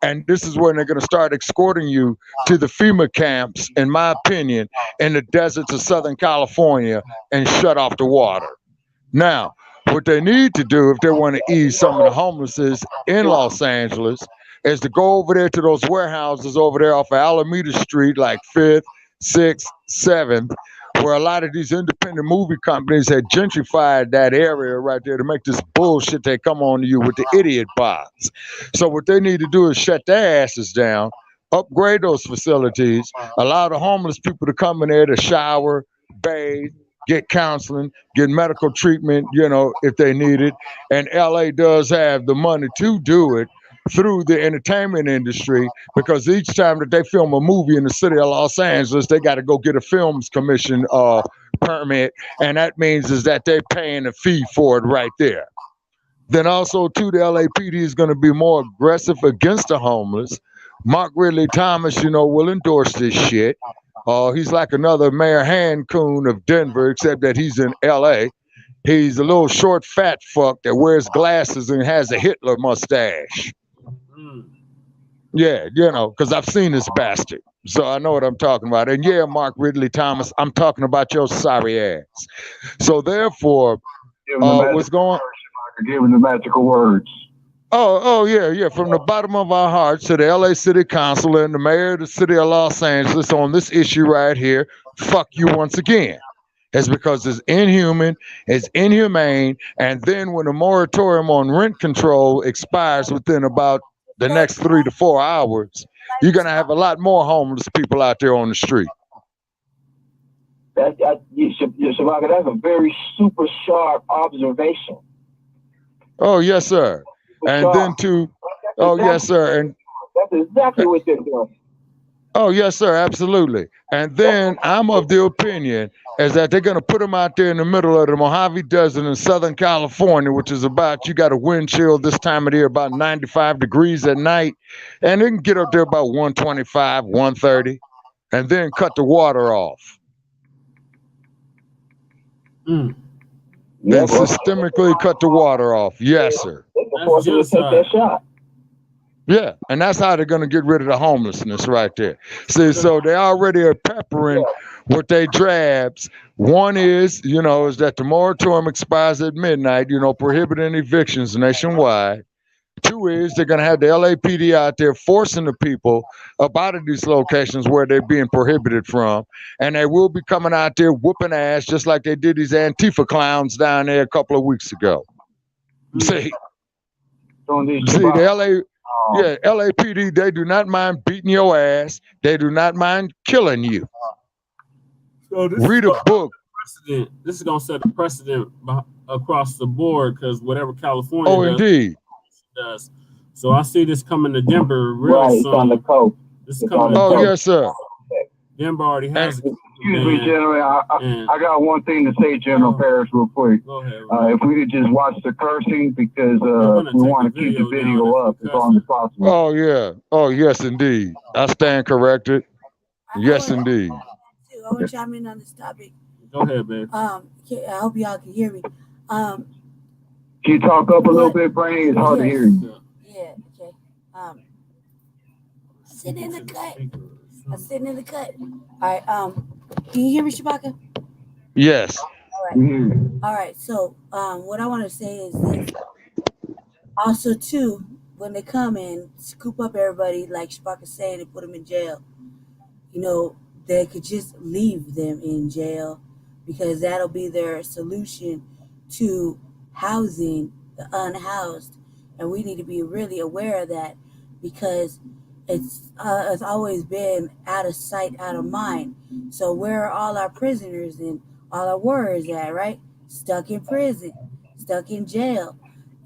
And this is when they're going to start escorting you to the FEMA camps, in my opinion, in the deserts of Southern California, and shut off the water. Now, what they need to do if they want to ease some of the homelessness in Los Angeles is to go over there to those warehouses over there off of Alameda Street, like 5th, 6th, 7th, where a lot of these independent movie companies had gentrified that area right there to make this bullshit they come on to you with the idiot box. So what they need to do is shut their asses down, upgrade those facilities, allow the homeless people to come in there to shower, bathe, get counseling, get medical treatment, if they need it. And LA does have the money to do it through the entertainment industry, because each time that they film a movie in the city of Los Angeles, they got to go get a films commission permit, and that means is that they're paying a fee for it right there. Then also too, the LAPD is going to be more aggressive against the homeless. Mark Ridley Thomas, will endorse this shit. He's like another Mayor Hancoon of Denver, except that he's in LA. He's a little short, fat fuck that wears glasses and has a Hitler mustache. Yeah, because I've seen this bastard. So I know what I'm talking about. And yeah, Mark Ridley Thomas, I'm talking about your sorry ass. So therefore, what's going on? Give him the magical words. Oh, yeah. From the bottom of our hearts to the LA City Council and the mayor of the city of Los Angeles on this issue right here, fuck you once again. It's because it's inhuman, it's inhumane, and then when the moratorium on rent control expires within about the next 3 to 4 hours, you're going to have a lot more homeless people out there on the street. Shabaka, that's a very super sharp observation. Oh, yes, sir. And then yes, sir. And that's exactly what they're doing. Oh, yes, sir. Absolutely. And then I'm of the opinion is that they're going to put them out there in the middle of the Mojave Desert in Southern California, which is you got a wind chill this time of the year, about 95 degrees at night. And they can get up there about 125, 130, and then cut the water off. Mm. Then systemically cut the water off. Yes, sir. Before you take that shot. Yeah, and that's how they're going to get rid of the homelessness right there. See, so they already are peppering with their drabs. One is that the moratorium expires at midnight, prohibiting evictions nationwide. Two is they're going to have the LAPD out there forcing the people up out of these locations where they're being prohibited from. And they will be coming out there whooping ass just like they did these Antifa clowns down there a couple of weeks ago. See, the LAPD, they do not mind beating your ass. They do not mind killing you. So read a book. This is going to set a precedent across the board because whatever California does. So I see this coming to Denver real soon. On the coast. This is coming to Denver. Yes, sir. Denver already has Excuse me, General. I got one thing to say, General Parrish, real quick. Go ahead. If we could just watch the cursing, because we want to keep the video up as long as possible. Oh, yeah. Oh, yes, indeed. I stand corrected. Yes, indeed. I want to chime in on this topic. Go ahead, babe. I hope y'all can hear me. Can you talk up a little bit, Brain? It's hard to hear you. Yeah, okay. Sitting in the cut. I'm sitting in the cut. All right. Can you hear me, Shabaka? Yes. All right. So, what I want to say is this. Also, too, when they come and scoop up everybody, like Shabaka said, and put them in jail, they could just leave them in jail because that'll be their solution to housing the unhoused. And we need to be really aware of that because it's always been out of sight, out of mind. So where are all our prisoners and all our warriors at, right? Stuck in prison, stuck in jail,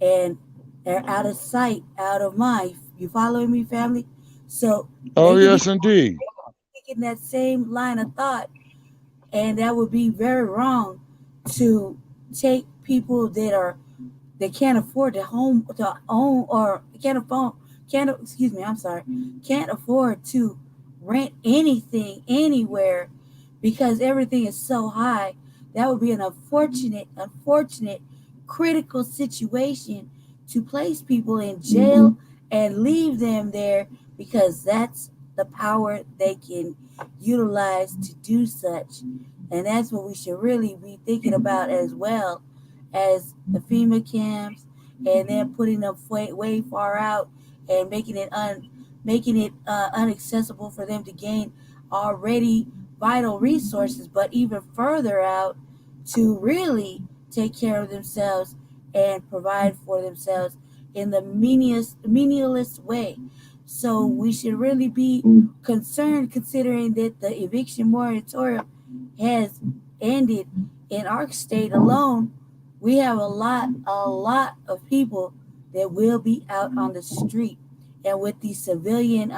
and they're out of sight, out of mind. You following me, family? So yes, indeed. Taking that same line of thought, and that would be very wrong to take people that can't afford to own or can't afford to rent anything anywhere because everything is so high. That would be an unfortunate critical situation to place people in jail and leave them there because that's the power they can utilize to do such. And that's what we should really be thinking about, as well as the FEMA camps, and then putting them way far out and making it inaccessible for them to gain already vital resources, but even further out to really take care of themselves and provide for themselves in the meaningless way. So we should really be concerned, considering that the eviction moratorium has ended in our state alone. We have a lot of people that will be out on the street, and with these civilian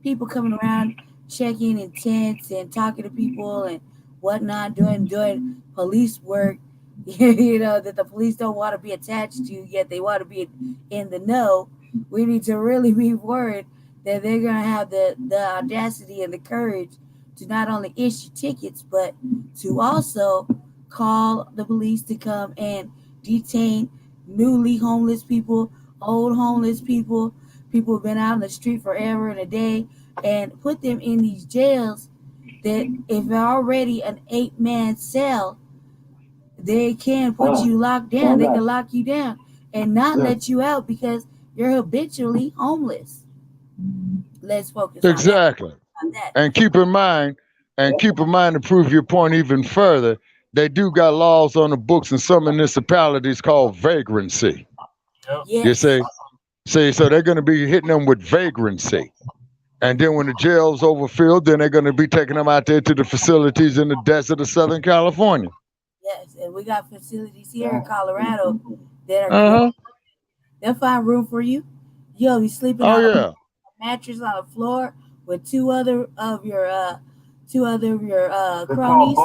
people coming around checking in tents and talking to people and whatnot, doing police work, that the police don't want to be attached to, yet they want to be in the know. We need to really be worried that they're going to have the audacity and the courage to not only issue tickets, but to also call the police to come and detain newly homeless people, old homeless people who've been out on the street forever and a day, and put them in these jails that if they're already an 8-man cell, they can put you locked down. They can lock you down and not let you out because you're habitually homeless. Let's focus exactly on that. And keep in mind, to prove your point even further, they do got laws on the books in some municipalities called vagrancy. Yes. You see, so they're going to be hitting them with vagrancy. And then when the jail's overfilled, then they're going to be taking them out there to the facilities in the desert of Southern California. Yes, and we got facilities here in Colorado that are they'll find room for you. You'll be sleeping on a mattress on the floor with two other of your cronies.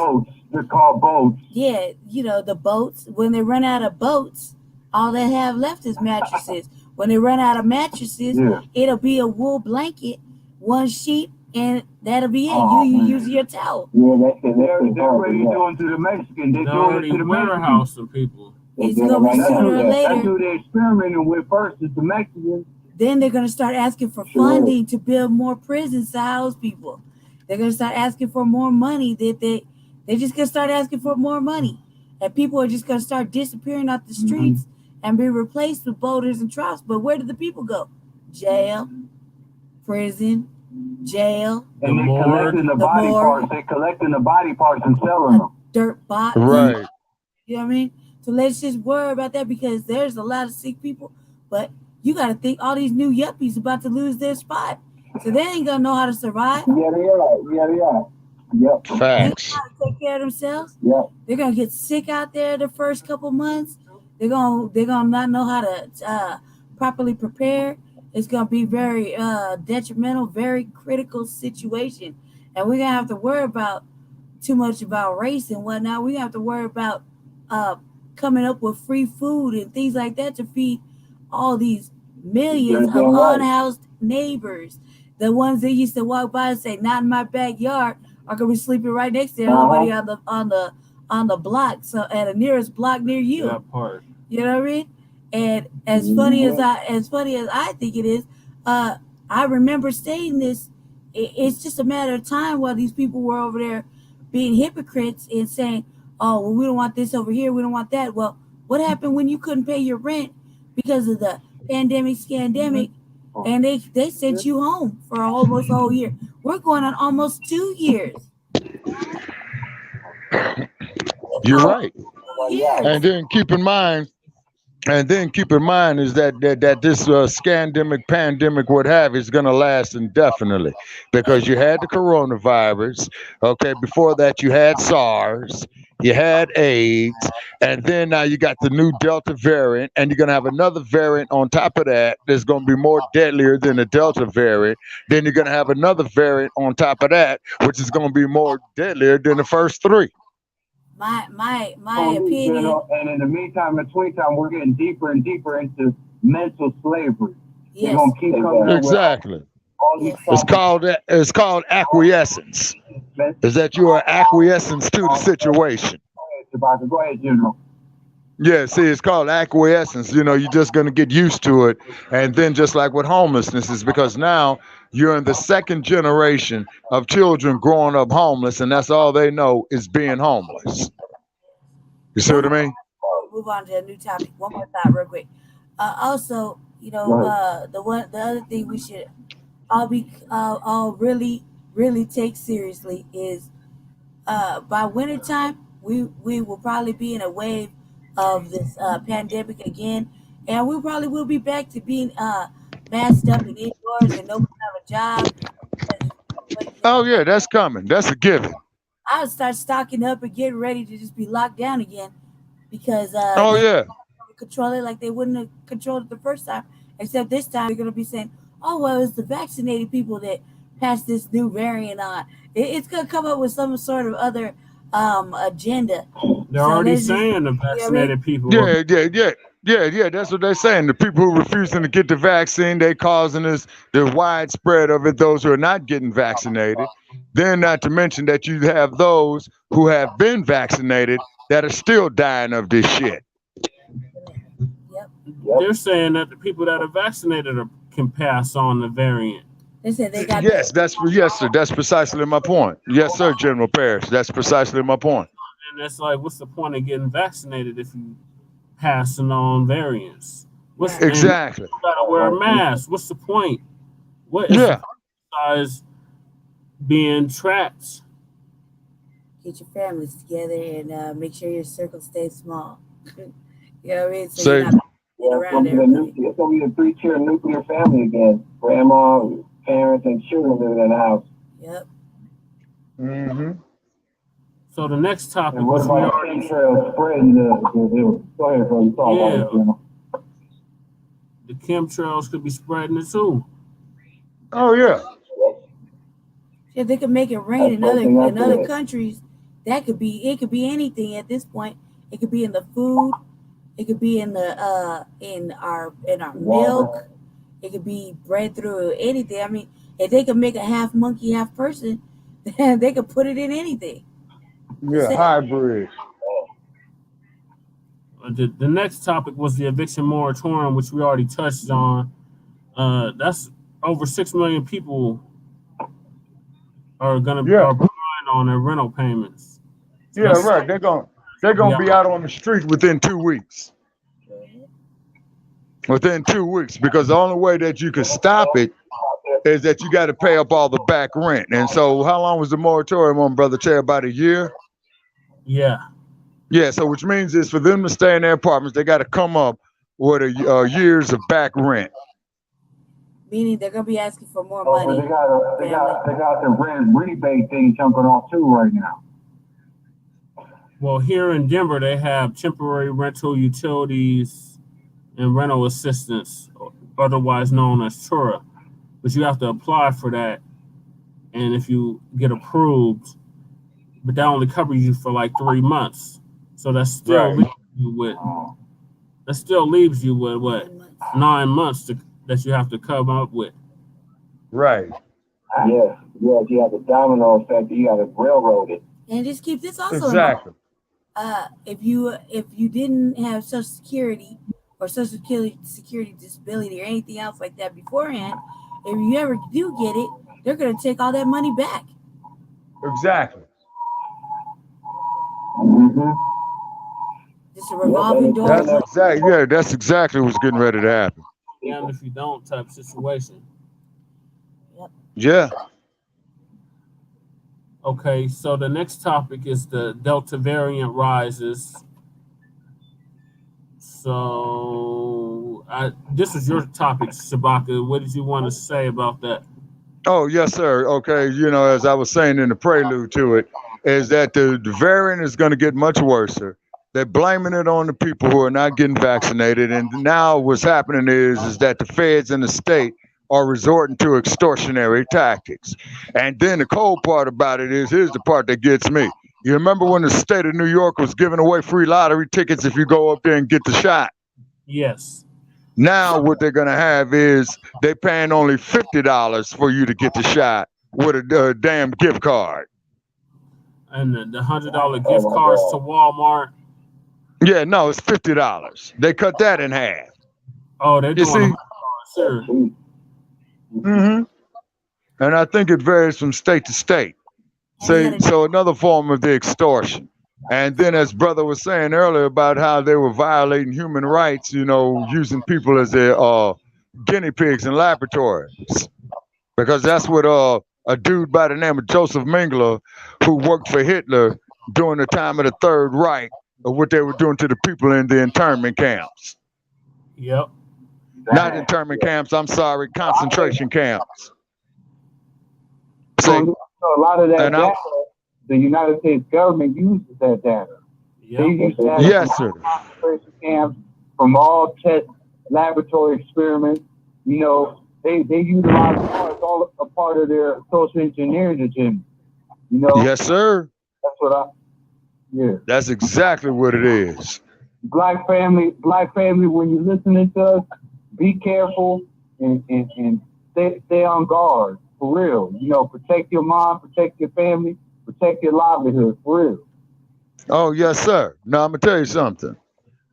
They're called boats. Yeah, the boats. When they run out of boats, all they have left is mattresses. When they run out of mattresses, it'll be a wool blanket, one sheet, and that'll be it. You use your towel. Yeah, they're already doing to the Mexican. They're doing it to the warehouse of people. It's gonna be sooner or later. That's who they're experimenting with first, is the Mexicans. Then they're gonna start asking for funding to build more prisons to house people. They're gonna start asking for more money. They're just gonna start asking for more money, and people are just gonna start disappearing off the streets and be replaced with boulders and troughs. But where did the people go? Jail, prison, jail. And they're collecting the body parts. They're collecting the body parts and selling them. Dirt box. Right. You know what I mean? So let's just worry about that, because there's a lot of sick people, but you got to think all these new yuppies about to lose their spot. So they ain't going to know how to survive. Yeah, they are. Yep. Facts. They got to take care of themselves. Yep. They're going to get sick out there the first couple months. They're going to not know how to properly prepare. It's going to be very detrimental, very critical situation. And we're going to have to worry about too much about race and whatnot. We have to worry about coming up with free food and things like that to feed all these millions of unhoused neighbors. The ones that used to walk by and say, "Not in my backyard," are going to be sleeping right next to everybody on the block, so at the nearest block near you. That part. You know what I mean? And as funny as I think it is, I remember saying this. It's just a matter of time while these people were over there being hypocrites and saying, "Oh, well, we don't want this over here. We don't want that." Well, what happened when you couldn't pay your rent because of the scandemic, and they sent you home for almost a whole year? We're going on almost 2 years. You're right. Years. And then keep in mind is that this scandemic, pandemic, what have you, is going to last indefinitely, because you had the coronavirus. Okay, before that you had SARS, you had AIDS, and then now you got the new Delta variant, and you're going to have another variant on top of that that's going to be more deadlier than the Delta variant. Then you're going to have another variant on top of that, which is going to be more deadlier than the first three. My opinion. And in the meantime, we're getting deeper and deeper into mental slavery. Yes. They're gonna keep coming Exactly. Yes. It's called acquiescence. Is that you are acquiescence to the situation. Go ahead, General. Yeah, see, it's called acquiescence. You know, you're just going to get used to it. And then just like with homelessness is because now you're in the second generation of children growing up homeless, and that's all they know is being homeless. You see what I mean? Move on to a new topic. One more thought real quick. Also, you know, the other thing we should all really take seriously is by wintertime we will probably be in a wave of this pandemic again, and we probably will be back to being masked up and indoors and nobody have a job. Oh yeah, that's coming. That's a given. I would start stocking up and getting ready to just be locked down again because Oh yeah. control it like they wouldn't have controlled it the first time. Except this time they're going to be saying, "Oh well, it's the vaccinated people that passed this new variant on." It's going to come up with some sort of other agenda. They're already saying the vaccinated people. Yeah. That's what they're saying. The people who are refusing to get the vaccine, they causing the widespread of it. Those who are not getting vaccinated. Then, not to mention that you have those who have been vaccinated that are still dying of this shit. Yep. They're saying that the people that are vaccinated can pass on the variant. They said they got yes, sir. That's precisely my point. Yes, sir, General Parrish. That's precisely my point. And that's like, what's the point of getting vaccinated if you passing on variants? Exactly. You gotta wear a mask. What's the point? What is the size being tracked? Get your families together and make sure your circle stays small. You know what I mean? So it's gonna be a 3-tier nuclear family again. Grandma, parents, and children living in the house. Yep. Mm-hmm. So the next topic was chemtrails spreading go ahead, bro. You talk about it, the chemtrails could be spreading it too. Oh yeah. If they could make it rain in other countries, it could be anything at this point. It could be in the food, it could be in our milk, it could be bred through anything. I mean, if they could make a half monkey, half person, then they could put it in anything. Yeah, hybrid. The next topic was the eviction moratorium, which we already touched on. That's over 6 million people are gonna be behind on their rental payments. So yeah, right. They're gonna be out on the street within 2 weeks. Within 2 weeks, because the only way that you can stop it is that you got to pay up all the back rent. And so, how long was the moratorium on, Brother Chair? About a year. Yeah. Yeah. So, which means is for them to stay in their apartments, they got to come up with a years of back rent. Meaning they're gonna be asking for more money. They got the rent rebate thing jumping off too right now. Well, here in Denver, they have temporary rental utilities and rental assistance, otherwise known as TURA. But you have to apply for that, and if you get approved, but that only covers you for like 3 months. So that still leaves you with what 9 months that you have to come up with. Right. Yes, you have the domino effect. You got to railroad it. And just keep this also exactly. If you didn't have Social Security or Social Security disability or anything else like that beforehand, if you ever do get it, they're going to take all that money back. Exactly. Mm-hmm. Just a revolving door. That's exactly what's getting ready to happen. And if you don't type situation. Yep. Yeah. Okay, so the next topic is the Delta variant rises. So this is your topic, Shabaka. What did you want to say about that? Oh, yes, sir. Okay, as I was saying in the prelude to it, is that the variant is going to get much worse. They're blaming it on the people who are not getting vaccinated. And now what's happening is that the feds and the state are resorting to extortionary tactics. And then the cold part about it is, here's the part that gets me. You remember when the state of New York was giving away free lottery tickets if you go up there and get the shot? Yes. Now what they're going to have is they're paying only $50 for you to get the shot with a damn gift card. And the $100 gift cards to Walmart. Yeah, no, it's $50. They cut that in half. Oh, they're You doing see? sure. Mm-hmm. And I think it varies from state to state. So another form of the extortion. And then, as brother was saying earlier about how they were violating human rights, using people as their guinea pigs in laboratories, because that's what a dude by the name of Joseph Mengele, who worked for Hitler during the time of the Third Reich, of what they were doing to the people in the internment camps. Yep. Not internment camps. I'm sorry, concentration camps. So a lot of that And data, the United States government uses that data. Yep. They use data Yes, from sir. all concentration camps, from all test laboratory experiments. They utilize it's all a part of their social engineering agenda. Yes, sir. That's what That's exactly what it is. Black family, when you're listening to us, be careful and stay on guard, for real. Protect your mom, protect your family, protect your livelihood, for real. Oh, yes, sir. Now, I'm going to tell you something.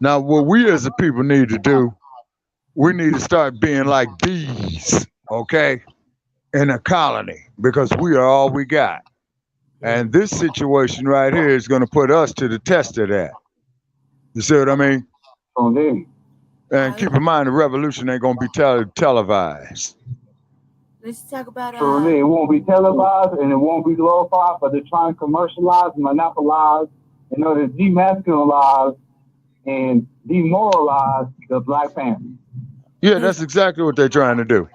Now, what we as a people need to do, we need to start being like bees, okay, in a colony, because we are all we got. And this situation right here is going to put us to the test of that. You see what I mean? And keep in mind, the revolution ain't going to be televised. Let's talk about it won't be televised and it won't be glorified, but they're trying to commercialize, monopolize, in order to demasculinize and demoralize the Black family. Yeah, that's exactly what they're trying to do.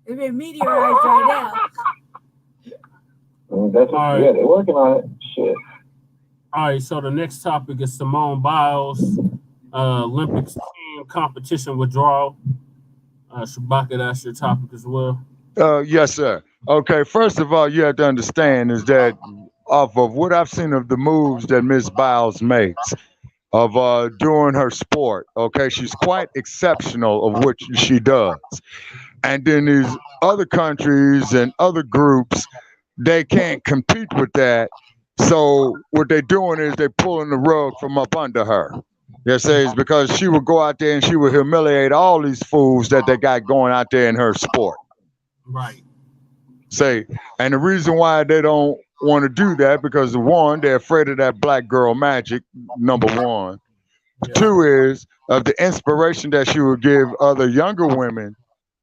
They've been meteorized right now. Yeah, they're working on it. Shit. All right, so the next topic is Simone Biles, Olympics team competition withdrawal. Shabaka, that's your topic as well. Yes, sir. Okay, first of all, you have to understand is that off of what I've seen of the moves that Miss Biles makes of doing her sport, okay, she's quite exceptional of what she does. And then these other countries and other groups, they can't compete with that. So what they're doing is they're pulling the rug from up under her. Yes, it's because she would go out there and she would humiliate all these fools that they got going out there in her sport. Right. And the reason why they don't want to do that, because one, they're afraid of that black girl magic, number one. Yeah. Two is of the inspiration that she would give other younger women,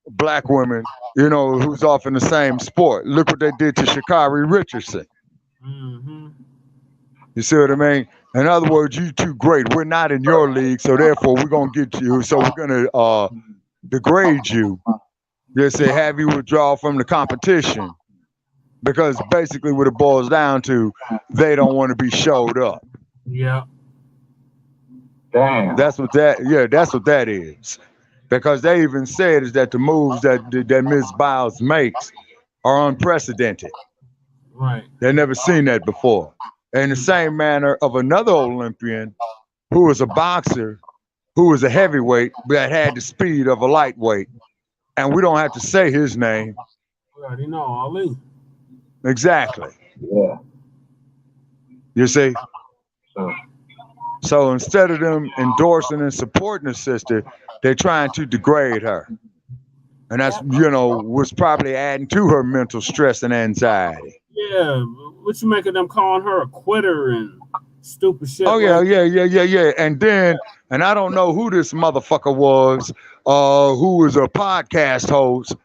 black women, who's off in the same sport. Look what they did to Sha'Carri Richardson. Mm-hmm. You see what I mean? In other words, you too great. We're not in your league, so therefore we're gonna get you. So we're gonna degrade you. They say have you withdraw from the competition, because basically what it boils down to, they don't want to be showed up. Yeah. Damn. That's what that is. Because they even said is that the moves that Ms. Biles makes are unprecedented. Right. They've never seen that before. In the same manner of another Olympian who was a boxer, who was a heavyweight, that had the speed of a lightweight. And we don't have to say his name. We already know, Ali. Exactly. Yeah. You see? So instead of them endorsing and supporting the sister, they're trying to degrade her. And that's, was probably adding to her mental stress and anxiety. Yeah, what you make of them calling her a quitter and stupid shit? Oh, yeah. And then, and I don't know who this motherfucker was, who was a podcast host,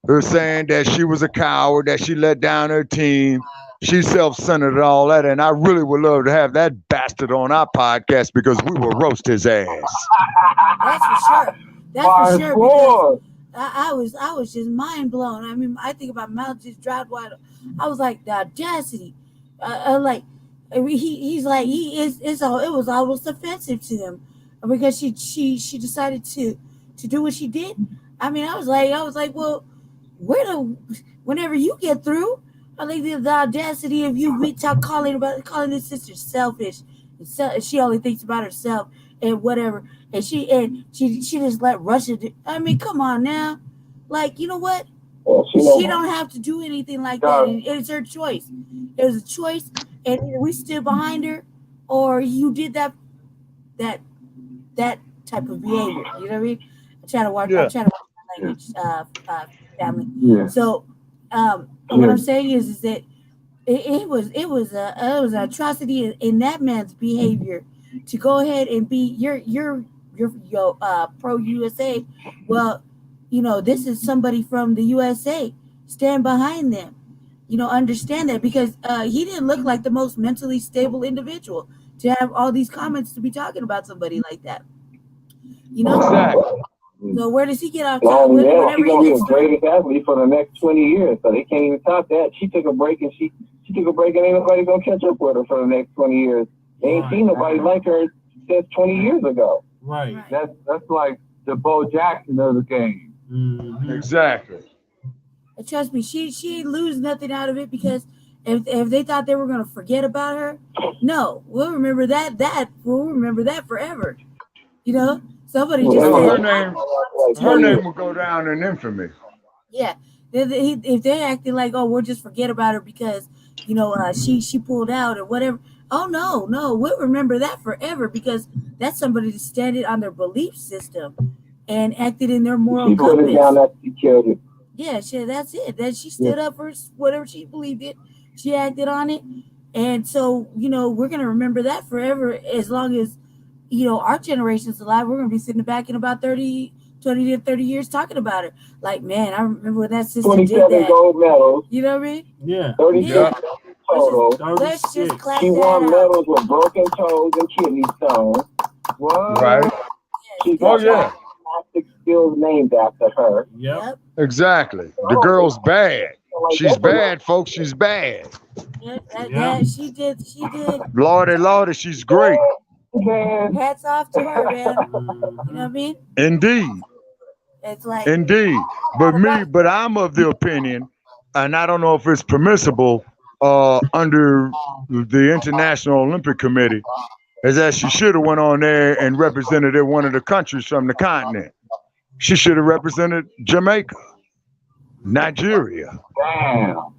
who was saying that she was a coward, that she let down her team, she's self-centered and all that. And I really would love to have that bastard on our podcast, because we will roast his ass. That's for sure. That's for sure. Because I was just mind blown. I mean, I think about mouth just dropped wide. I was like, the audacity. He's like, it was almost offensive to him, because she decided to do what she did. I mean, I was like, well, whenever you get through, I think the audacity of you calling this sister selfish, and she only thinks about herself and whatever, and she just let Russia do. I mean, come on now, like, you know what? She don't have to do anything like that. It's her choice. It was a choice, and we stood behind her, or you did that that type of behavior. You know what I mean? I'm trying to watch my language, family. Yeah. So, what I'm saying is that it was an atrocity in that man's behavior to go ahead and be your pro USA. Well, this is somebody from the USA. Stand behind them. Understand that, because he didn't look like the most mentally stable individual to have all these comments to be talking about somebody like that. Exactly. So where does he get off? She's gonna be a greatest athlete for the next 20 years. So they can't even top that. She took a break, and she took a break, and ain't nobody gonna catch up with her for the next 20 years. They ain't seen nobody like her since 20 years ago. Right. That's like the Bo Jackson of the game. Mm-hmm. Exactly. And trust me, she ain't lose nothing out of it, because if they thought they were gonna forget about her, no, we'll remember that. We'll remember that forever. Somebody just her name will go down in infamy. Yeah, if they're acting like, oh, we'll just forget about her because she pulled out or whatever. Oh no, we'll remember that forever, because that's somebody that standing on their belief system and acted in their moral compass. She put it down, that she killed it. Yeah, that's it. That she stood up for whatever she believed in. She acted on it, and so we're gonna remember that forever, as long as our generation's alive. We're gonna be sitting back in about 20 to 30 years talking about it. Like, man, I remember when that sister did that. 27 gold medals. You know what I mean? Yeah. 36 total. Let's just clap She that won out. medals with broken toes and kidney stones. What? Right. She got gymnastic skills named after her. Yep. Exactly. The girl's bad. She's bad, folks. She's bad. Yeah, she did. Lordy, she's great. Hats off to her, man. You know what I mean? Indeed. It's like, Indeed. But I'm of the opinion, and I don't know if it's permissible under the International Olympic Committee, is that she should have went on there and represented one of the countries from the continent. She should have represented Jamaica, Nigeria, Damn.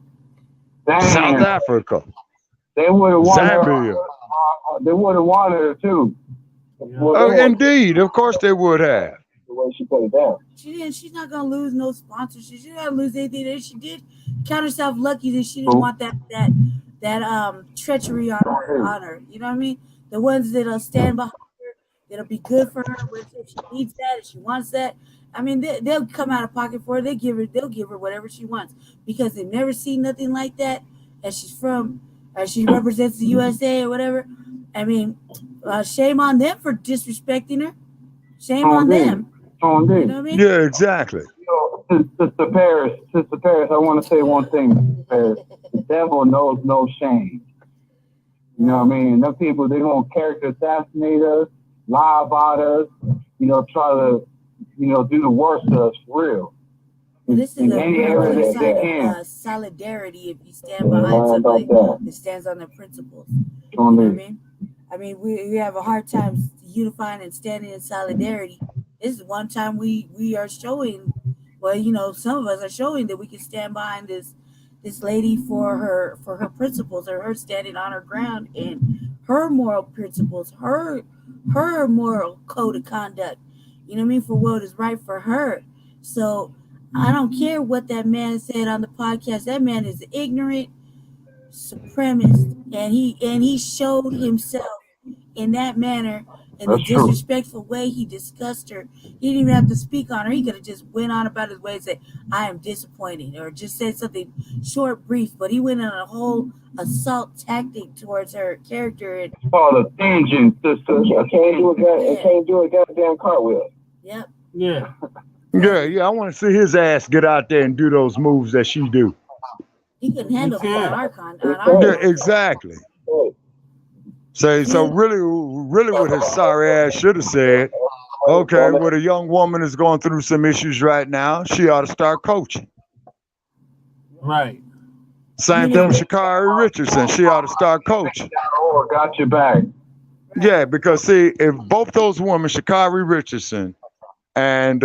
South Africa, They would have wanted Zambia. her. They would have wanted her too. Indeed, of course they would have. The way she put it down. she's not gonna lose no sponsorship. She's not gonna lose anything. And she did count herself lucky that she didn't want that treachery on her. You know what I mean? The ones that'll stand behind her, that'll be good for her if she needs that, if she wants that. I mean, they'll come out of pocket for her. They'll give her whatever she wants, because they've never seen nothing like that. And she represents the USA or whatever. I mean, shame on them for disrespecting her. Shame on them. You know what I mean? Yeah, exactly. Sister Paris, I want to say one thing, Sister Paris. The devil knows no shame. You know what I mean? Them people, they're going to character assassinate us, lie about us, try to, do the worst to us for real. This is a real sign of solidarity if you stand behind somebody that stands on their principles. You know what I mean? I mean, we have a hard time unifying and standing in solidarity. This is one time we are showing, some of us are showing that we can stand behind this lady for her principles, or her standing on her ground and her moral principles, her moral code of conduct. You know what I mean? For what is right for her. So I don't care what that man said on the podcast. That man is ignorant, supremacist, and he showed himself in that manner, in the disrespectful way he discussed her. He didn't even have to speak on her. He could have just went on about his way and said, "I am disappointed," or just said something short, brief. But he went on a whole assault tactic towards her character. And it's called a vengeance, sister. Can't do a goddamn cartwheel. Yep. Yeah. Yeah. I want to see his ass get out there and do those moves that she do. He couldn't handle it on our Yeah, exactly. So really what his sorry ass should have said, okay, well, a young woman is going through some issues right now, she ought to start coaching. Right. Same thing with Sha'Carri Richardson. She ought to start coaching. Got your back. Yeah, because see, if both those women, Sha'Carri Richardson and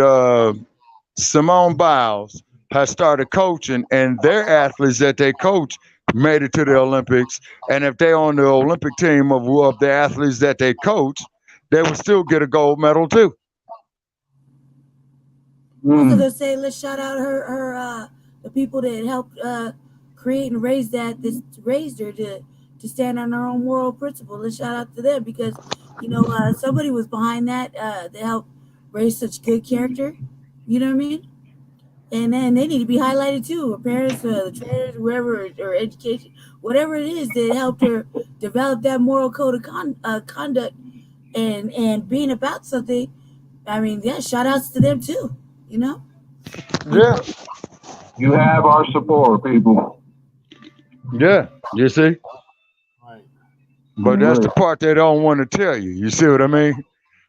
Simone Biles, has started coaching, and their athletes that they coach made it to the Olympics, and if they're on the Olympic team of the athletes that they coach, they would still get a gold medal too. I was gonna say, let's shout out her the people that helped create and raise raised her to stand on her own moral principle. Let's shout out to them because somebody was behind that that helped raise such good character. You know what I mean? And then they need to be highlighted too. Her parents, the trainers, whoever, or education, whatever it is that helped her develop that moral code of conduct and being about something. I mean, yeah, shout outs to them too. Yeah. You have our support, people. Yeah. You see? Right. But that's the part they don't want to tell you. You see what I mean?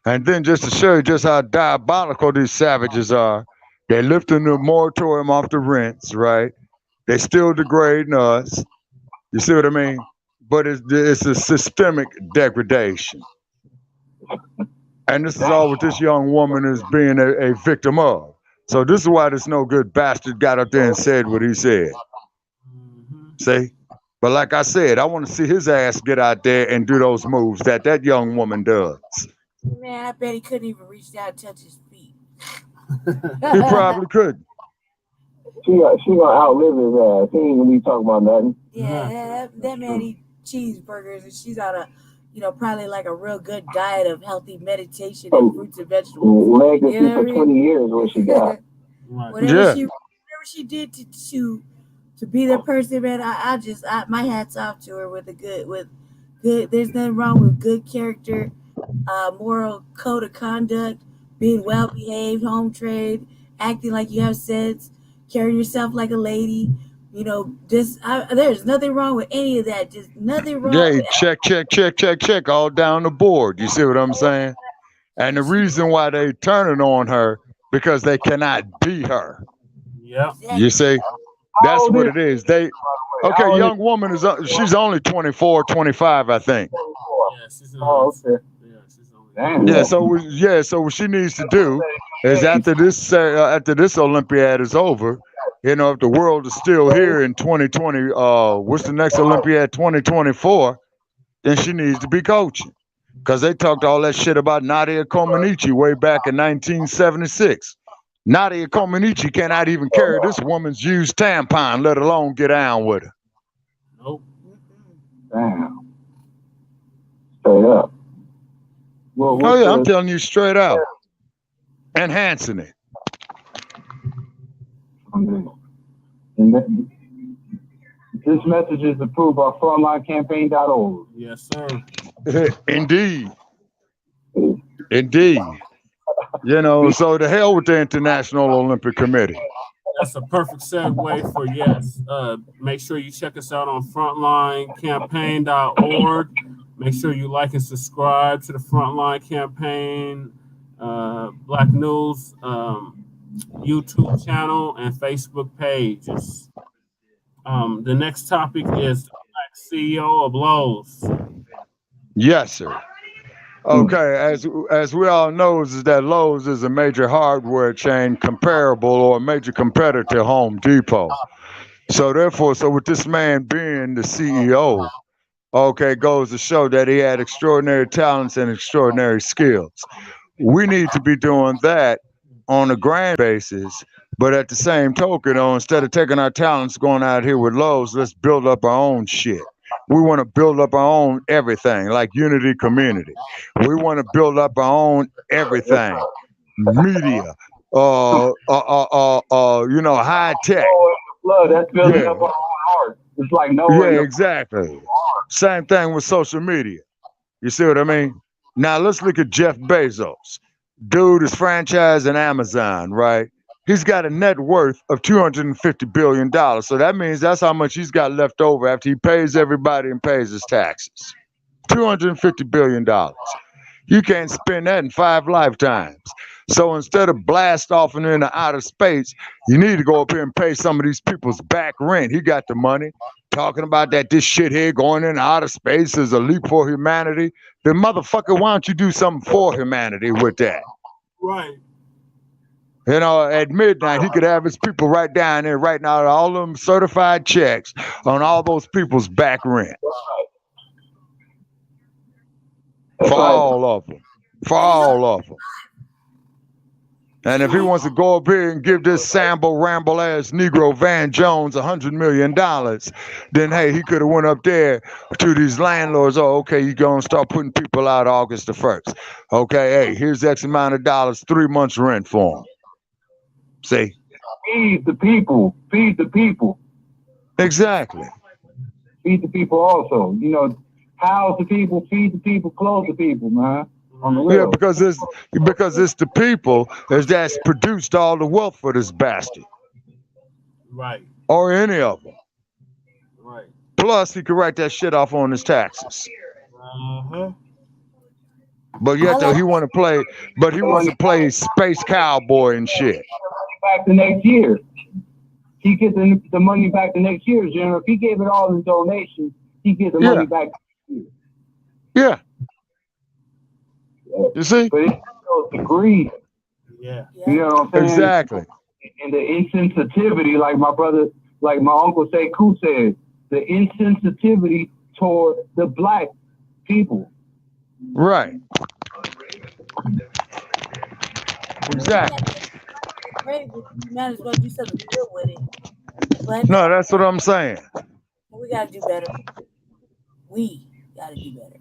And then just to show you just how diabolical these savages are, they're lifting the moratorium off the rents, right? They still degrading us. You see what I mean? But it's a systemic degradation. And this is all what this young woman is being a victim of. So this is why this no good bastard got up there and said what he said. See? But like I said, I want to see his ass get out there and do those moves that young woman does. Man, I bet he couldn't even reach down and touch his feet. He probably could. She gonna outlive his ass. He ain't gonna be talking about nothing. Yeah, that man eat cheeseburgers and she's on a probably like a real good diet of healthy meditation and fruits and vegetables. Legacy for 20 years what she got. Whatever she did to be the person, man, I my hat's off to her with good. There's nothing wrong with good character, moral code of conduct, being well behaved, home trade, acting like you have sense, carrying yourself like a lady. There's nothing wrong with any of that. Just nothing wrong. Yeah, with check all down the board. You see what I'm saying? And the reason why they turning on her because they cannot be her. Yeah. You see, that's what it is. Young woman she's only 24, 25, I think. Okay. Yeah, so what she needs to do is after this Olympiad is over, if the world is still here in 2020, what's the next Olympiad, 2024, then she needs to be coaching. Because they talked all that shit about Nadia Comaneci way back in 1976. Nadia Comaneci cannot even carry this woman's used tampon, let alone get down with her. Nope. Damn. Straight up. Oh yeah, I'm telling you straight out. Enhancing it. And this message is approved by frontlinecampaign.org. Yes, sir. Indeed. So to hell with the International Olympic Committee. That's a perfect segue for yes. Make sure you check us out on frontlinecampaign.org. Make sure you like and subscribe to the Frontline Campaign Black News YouTube channel and Facebook pages. The next topic is the Black CEO of Lowe's. Yes, sir. Okay, as we all know, is that Lowe's is a major hardware chain comparable or a major competitor to Home Depot. So therefore, with this man being the CEO, goes to show that he had extraordinary talents and extraordinary skills. We need to be doing that on a grand basis, but at the same token, instead of taking our talents going out here with Lowe's, let's build up our own shit. We want to build up our own everything, like Unity Community. We want to build up our own everything, media, high tech. Blood, that's building up our own heart. It's like exactly. Same thing with social media. You see what I mean? Now let's look at Jeff Bezos. Dude is franchising Amazon, right? He's got a net worth of $250 billion. So that means that's how much he's got left over after he pays everybody and pays his taxes. $250 billion. You can't spend that in 5 lifetimes. So instead of blast off into outer space, you need to go up here and pay some of these people's back rent. He got the money. Talking about that this shit here going into outer space is a leap for humanity. Then motherfucker, why don't you do something for humanity with that? Right. At midnight, he could have his people right down there writing out all them certified checks on all those people's back rent. For all of them. for all of them. And if he wants to go up here and give this Sambo Ramble ass Negro Van Jones $100 million, then hey, he could have went up there to these landlords. Oh, okay, you're gonna start putting people out August the 1st. Okay, hey, here's X amount of dollars, 3 months rent for them. See? Feed the people. Feed the people. Exactly. Feed the people also. You know, house the people, feed the people, clothe the people, man. Yeah, because it's the people that's produced all the wealth for this bastard. Right. Or any of them. Right. Plus, he could write that shit off on his taxes. But yet, though, he wants to play space cowboy and shit. Back the next year. He gets the money back the next year, General. If he gave it all in donations, he gets the money back next year. Yeah. You see? But it shows the greed. Yeah. You know what I'm saying? Exactly. And the insensitivity, like my uncle Sekou said, the insensitivity toward the black people. Right. Exactly. You might as well do something good with it. But no, that's what I'm saying. We gotta do better. We gotta do better.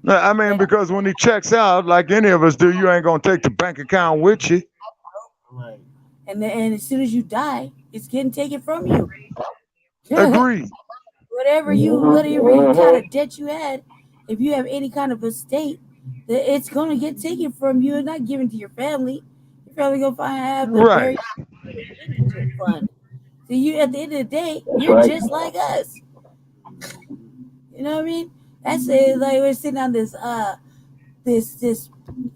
I mean, because when he checks out, like any of us do, you ain't gonna take the bank account with you. Right. And as soon as you die, it's getting taken from you. Agreed. whatever kind of debt you had, if you have any kind of estate, it's gonna get taken from you and not given to your family. Your family gonna have the very fund. So you, at the end of the day, you're just like us. You know what I mean? That's it. Like we're sitting on this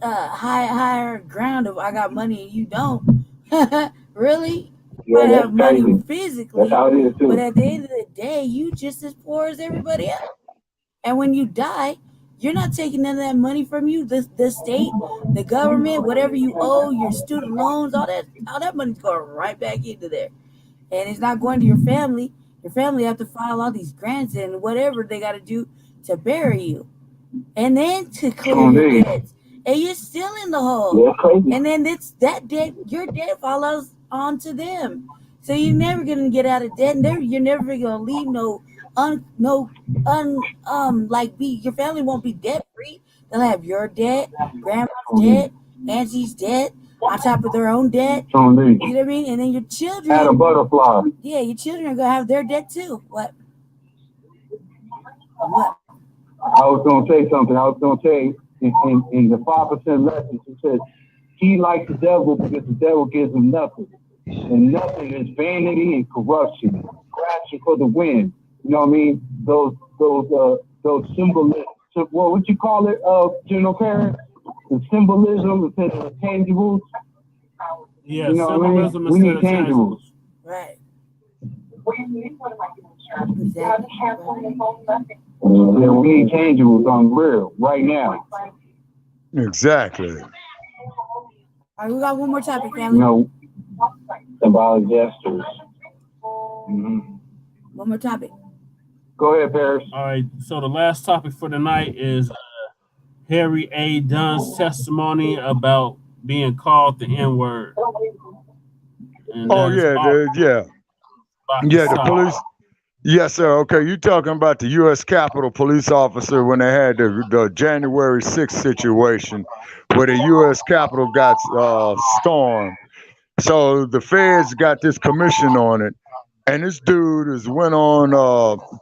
higher ground of I got money and you don't. Really? You might have money physically, but at the end of the day, you just as poor as everybody else. And when you die, you're not taking none of that money from you. The state, the government, whatever you owe, your student loans, all that money's going right back into there. And it's not going to your family. Your family have to file all these grants and whatever they got to do to bury you. And then to clear your debts. And you're still in the hole. And then that debt, your debt follows onto them. So you're never going to get out of debt. And you're never going to leave your family won't be debt free. They'll have your debt, grandma's debt, auntie's debt, on top of their own debt. You know what I mean? And then your children. Add a butterfly. Yeah, your children are going to have their debt too. What? I was going to say something. I was going to say in the 5% lesson, it says, he likes the devil because the devil gives him nothing. And nothing is vanity and corruption, crashing for the wind. You know what I mean? Those symbolism. What would you call it, General Perry? The symbolism instead of the tangibles. Yeah, you know symbolism what I mean? We need tangibles. Right. Exactly. Yeah, we need tangibles on real right now. Exactly. All right, we got one more topic, family. Symbolic gestures. One more topic. Go ahead, Paris. All right, so the last topic for tonight is Harry A. Dunn's testimony about being called the N-word. The police. Yes, sir. Okay, you talking about the U.S. Capitol police officer when they had the January 6th situation where the U.S. Capitol got stormed. So the feds got this commission on it. And this dude went on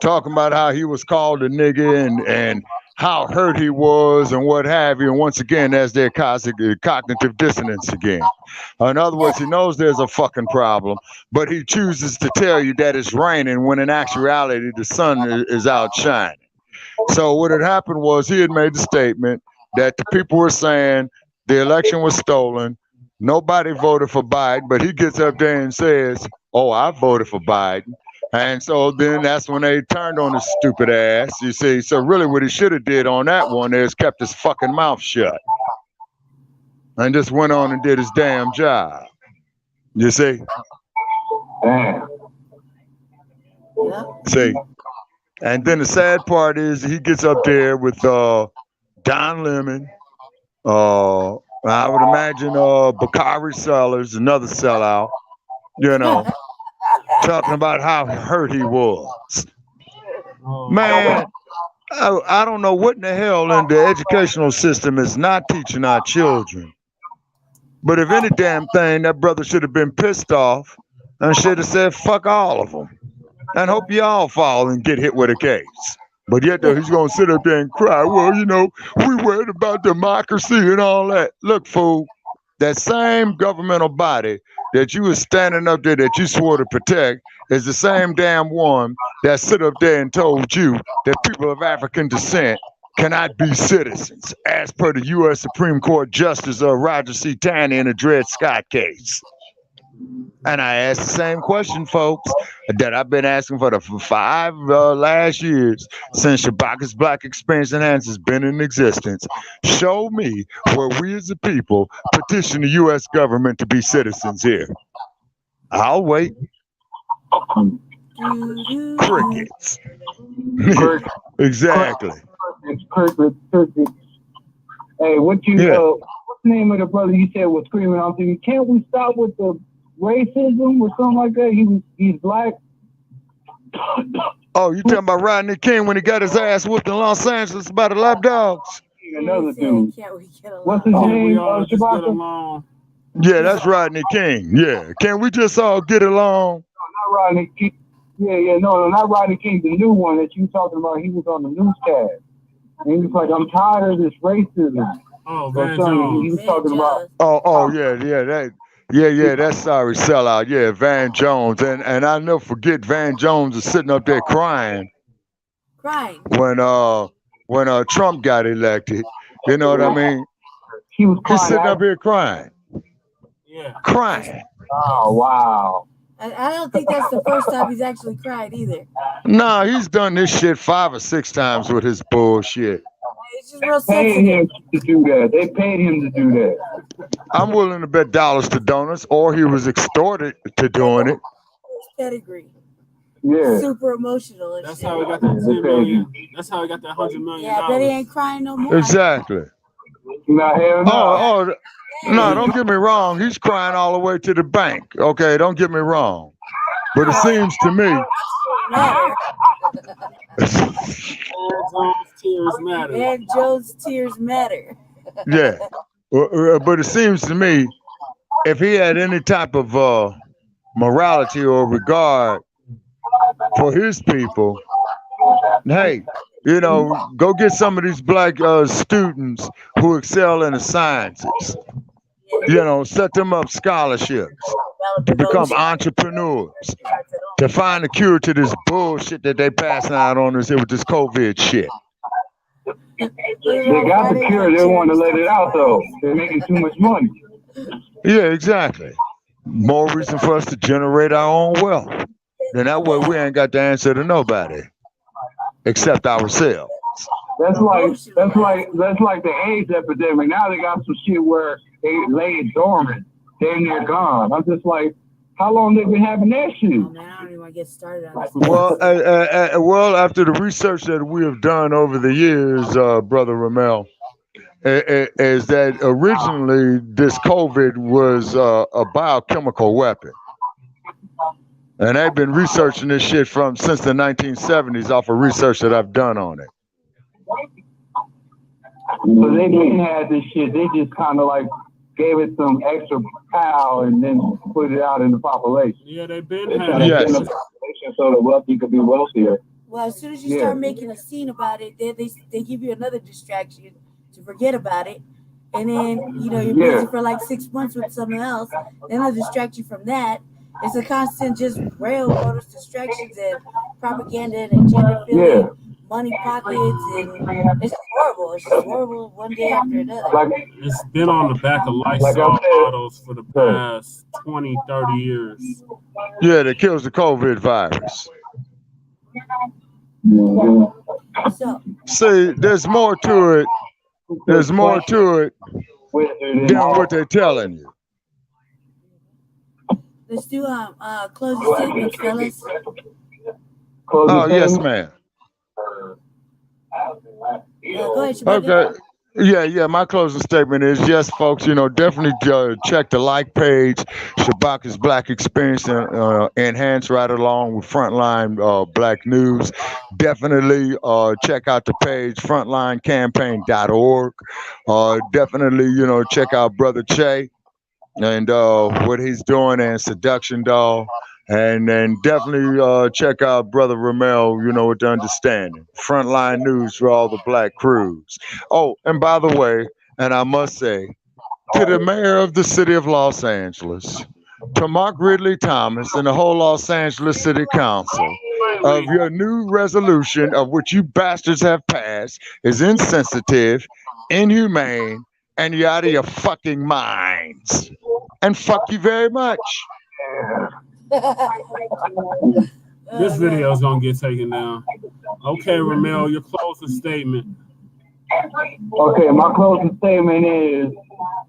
talking about how he was called a nigga and how hurt he was and what have you. And once again, that's their cognitive dissonance again. In other words, he knows there's a fucking problem, but he chooses to tell you that it's raining when in actuality the sun is out shining. So what had happened was he had made the statement that the people were saying the election was stolen. Nobody voted for Biden, but he gets up there and says, oh, I voted for Biden. And so then that's when they turned on his stupid ass, you see. So really what he should have did on that one is kept his fucking mouth shut. And just went on and did his damn job. You see? Damn. See? And then the sad part is he gets up there with Don Lemon I would imagine Bakari Sellers, another sellout, you know, talking about how hurt he was. Man, I don't know what in the hell in the educational system is not teaching our children. But if any damn thing, that brother should have been pissed off and should have said, fuck all of them. And hope you all fall and get hit with a case. But yet, though, he's going to sit up there and cry, well, you know, we worried about democracy and all that. Look, fool, that same governmental body that you was standing up there that you swore to protect is the same damn one that stood up there and told you that people of African descent cannot be citizens, as per the U.S. Supreme Court Justice Roger C. Taney in the Dred Scott case. And I asked the same question, folks, that I've been asking for 5 last years since Shabaka's Black Experience Enhanced has been in existence. Show me where we as a people petition the U.S. government to be citizens here. I'll wait. Crickets. Exactly. Perfect. Hey, what's the name of the brother you said was screaming on TV? Can't we stop with the racism or something like that? He's black. Oh, you talking about Rodney King when he got his ass whooped in Los Angeles by the lapdogs? Another dude. What's his name? Shabaka? Yeah, that's Rodney King. Yeah. Can we just all get along? No, not Rodney King. Yeah, no, not Rodney King, the new one that you talking about. He was on the newscast. And he was like, I'm tired of this racism. Oh, Van Jones. He was talking about. That's sorry sellout. Yeah, Van Jones. And I'll never forget Van Jones is sitting up there crying. When Trump got elected. You know what I mean? He's sitting up here crying. Yeah. Crying. Oh, wow. I don't think that's the first time he's actually cried either. No, he's done this shit 5 or 6 times with his bullshit. It's just real They paid sensitive. him to do that. They paid him to do that. I'm willing to bet dollars to donuts, or he was extorted to doing it. His pedigree. Yeah. Super emotional. And That's shit. how he got that 10 million. That's how he got that $100 million. Yeah, but he ain't crying no more. Exactly. No, hell no. No, don't get me wrong. He's crying all the way to the bank. Okay, don't get me wrong. But it seems to me. Van Jones' tears matter. Yeah. But it seems to me, if he had any type of morality or regard for his people, hey, you know, go get some of these black students who excel in the sciences. You know, set them up scholarships to become entrepreneurs, to find a cure to this bullshit that they passing out on us here with this COVID shit. They got the cure. They don't want to let it out, though. They're making too much money. Yeah, exactly. More reason for us to generate our own wealth. Then that way we ain't got the answer to nobody except ourselves. That's like the AIDS epidemic. Now they got some shit where they lay it dormant. They're gone. I'm just like, how long they been having that shit? Oh, man, I don't even want to get started on this. Well, after the research that we have done over the years, Brother Rahmel, is that originally this COVID was a biochemical weapon. And they've been researching this shit since the 1970s off of research that I've done on it. So they didn't have this shit. They just kind of like gave it some extra power and then put it out in the population. Yeah, they've been having it. So the wealthy could be wealthier. Well, as soon as you start making a scene about it, they give you another distraction to forget about it. And then, you know, you're busy for like 6 months with something else. Then they'll distract you from that. It's a constant just railroad distractions and propaganda and agenda filling, money pockets, and it's horrible. It's just horrible one day after another. It's been on the back of Lysol bottles for the past 20, 30 years. Yeah, that kills the COVID virus. So, see, there's more to it. There's more to it than what they're telling you. Let's do closing statements, fellas. Oh, yes, ma'am. Go ahead, Shabaka. Okay. Yeah. My closing statement is yes, folks. Definitely check the like page, Shabaka's Black Experience, and enhance right along with Frontline Black News. Definitely check out the page frontlinecampaign.org. Definitely, check out Brother Che and what he's doing and Seduction Doll. And then definitely check out Brother Rahmel, with the understanding. Frontline news for all the black crews. Oh, and by the way, and I must say, to the mayor of the city of Los Angeles, to Mark Ridley Thomas and the whole Los Angeles City Council, of your new resolution of which you bastards have passed is insensitive, inhumane, and you're out of your fucking minds. And fuck you very much. This video is gonna get taken down. Okay, Rahmel, your closing statement. Okay, my closing statement is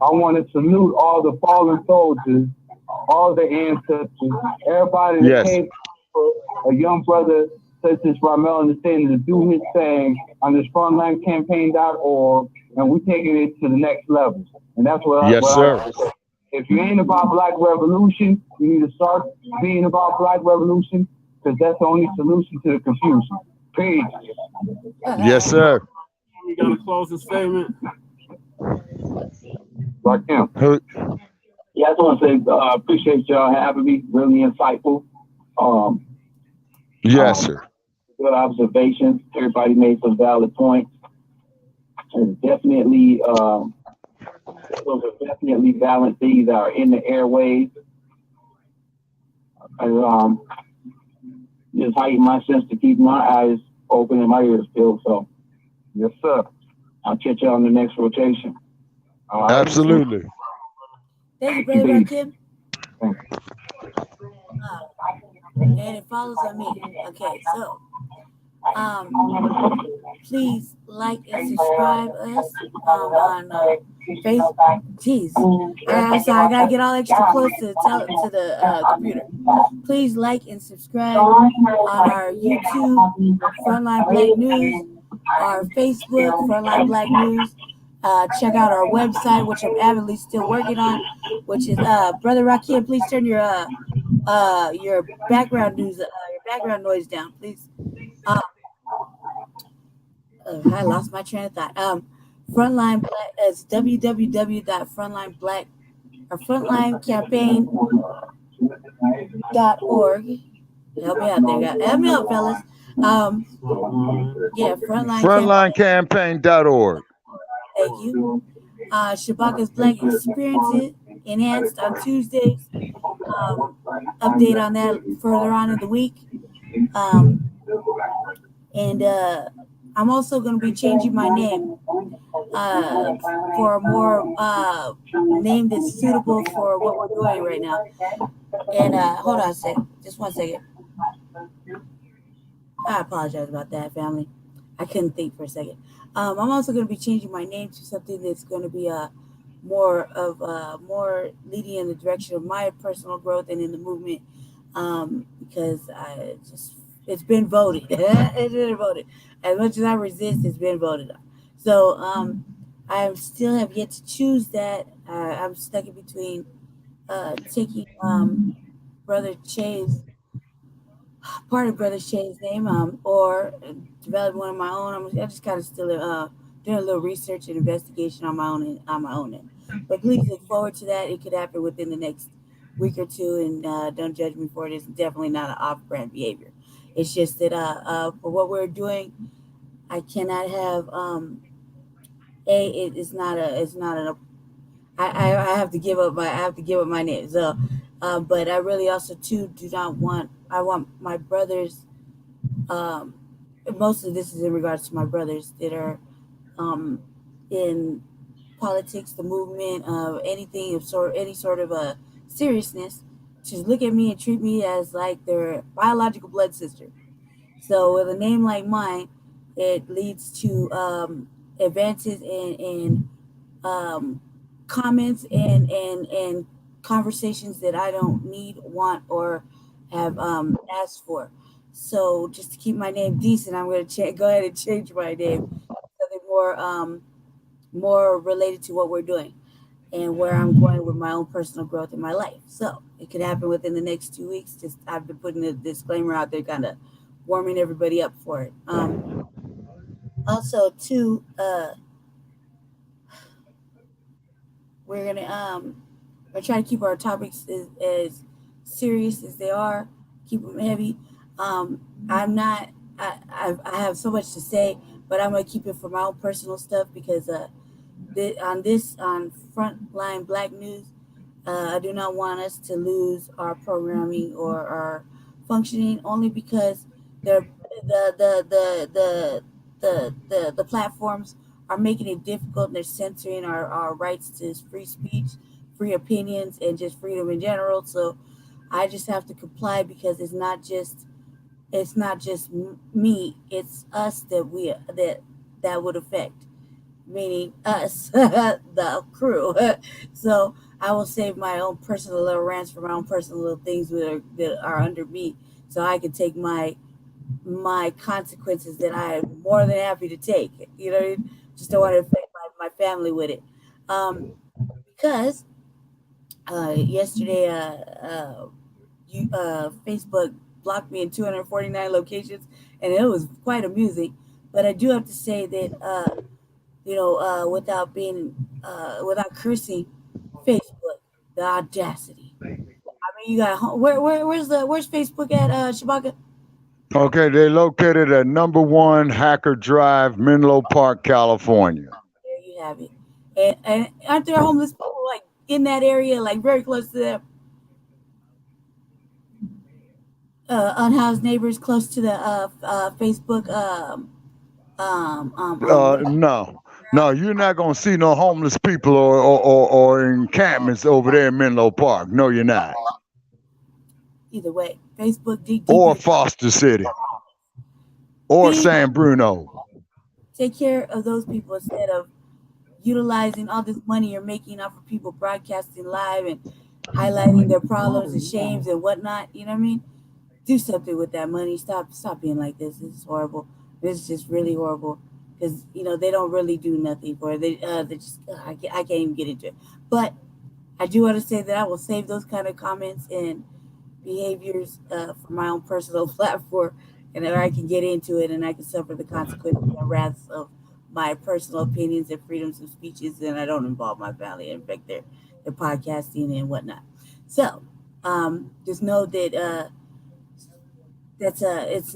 I want to salute all the fallen soldiers, all the ancestors, everybody that came for a young brother such as Rahmel understanding to do his thing on this frontlinecampaign.org, and we're taking it to the next level. And that's what I say. If you ain't about Black Revolution, you need to start being about Black Revolution, because that's the only solution to the confusion. Peace. Yes, sir. You got a closing statement? Like him. Yeah, I just want to say appreciate y'all having me. Really insightful. Yes, sir. Good observations. Everybody made some valid points. And definitely, those are definitely valid things that are in the airways. And just heighten my sense to keep my eyes open and my ears filled. So, yes, sir. I'll catch y'all on the next rotation. Absolutely. Thank you, Brother Kim. And it follows on me. Okay, so please like and subscribe us on Facebook. Jeez, I'm sorry, I gotta get all extra close to the computer. Please like and subscribe on our YouTube, Frontline Black News, our Facebook, Frontline Black News. Check out our website, which I'm avidly still working on, which is Brother Rakim. Please turn your background news, your background noise down, please. I lost my train of thought. Frontline Black is www.frontlineblack or frontlinecampaign.org. Help me out there, guys. Help me out, fellas. Yeah, frontlinecampaign.org. Thank you. Shabaka's Black Experiences enhanced on Tuesdays. Update on that further on in the week. And I'm also going to be changing my name for a more name that's suitable for what we're doing right now. And hold on a second. Just 1 second. I apologize about that, family. I couldn't think for a second. I'm also going to be changing my name to something that's going to be more leading in the direction of my personal growth and in the movement, because it's been voted. It's been voted. As much as I resist, it's been voted on. So I still have yet to choose that. I'm stuck in between taking Brother Che's part of Brother Che's name, or develop one of my own. I'm just kind of still doing a little research and investigation on my own end. But please look forward to that. It could happen within the next week or two, and don't judge me for it. It's definitely not an off-brand behavior. It's just that for what we're doing, I cannot have I have to give up my name. So, but I really also too I want my brothers. Most of this is in regards to my brothers that are in politics, the movement, any sort of a seriousness. Just look at me and treat me as like their biological blood sister. So with a name like mine, it leads to advances and comments and conversations that I don't need, want, or have asked for. So just to keep my name decent, I'm going to go ahead and change my name. Something more more related to what we're doing and where I'm going with my own personal growth in my life. So it could happen within the next 2 weeks. Just I've been putting a disclaimer out there, kind of warming everybody up for it. Also, too, we're trying to keep our topics as serious as they are, keep them heavy. I'm not. I have so much to say, but I'm gonna keep it for my own personal stuff because on Frontline Black News, I do not want us to lose our programming or our functioning only because they're the platforms are making it difficult and they're censoring our rights to free speech, free opinions, and just freedom in general. So I just have to comply because it's not just me, it's us that would affect, meaning us, the crew. So I will save my own personal little rants for my own personal little things that are under me, so I can take my consequences that I am more than happy to take. You know what I mean? Just don't want to affect my family with it. Because yesterday, Facebook blocked me in 249 locations, and it was quite amusing. But I do have to say that, without cursing, Facebook, the audacity. I mean, you got where's Facebook at, Shabaka? Okay, they're located at #1 Hacker Drive, Menlo Park, California. There you have it. And aren't there homeless people like in that area, like very close to them? Unhoused neighbors close to the Facebook. No, you're not gonna see no homeless people or encampments over there in Menlo Park. No, you're not. Either way, Facebook Or Foster City. Or San Bruno. Take care of those people instead of utilizing all this money you're making off of people broadcasting live and highlighting their problems and shames and whatnot. You know what I mean? Do something with that money. Stop being like this. This is horrible. This is just really horrible because they don't really do nothing for it. They just I can't even get into it. But I do want to say that I will save those kind of comments and behaviors for my own personal platform, and then I can get into it and I can suffer the consequences and wraths of my personal opinions and freedoms of speeches, and I don't involve my family and affect their podcasting and whatnot. So just know that it's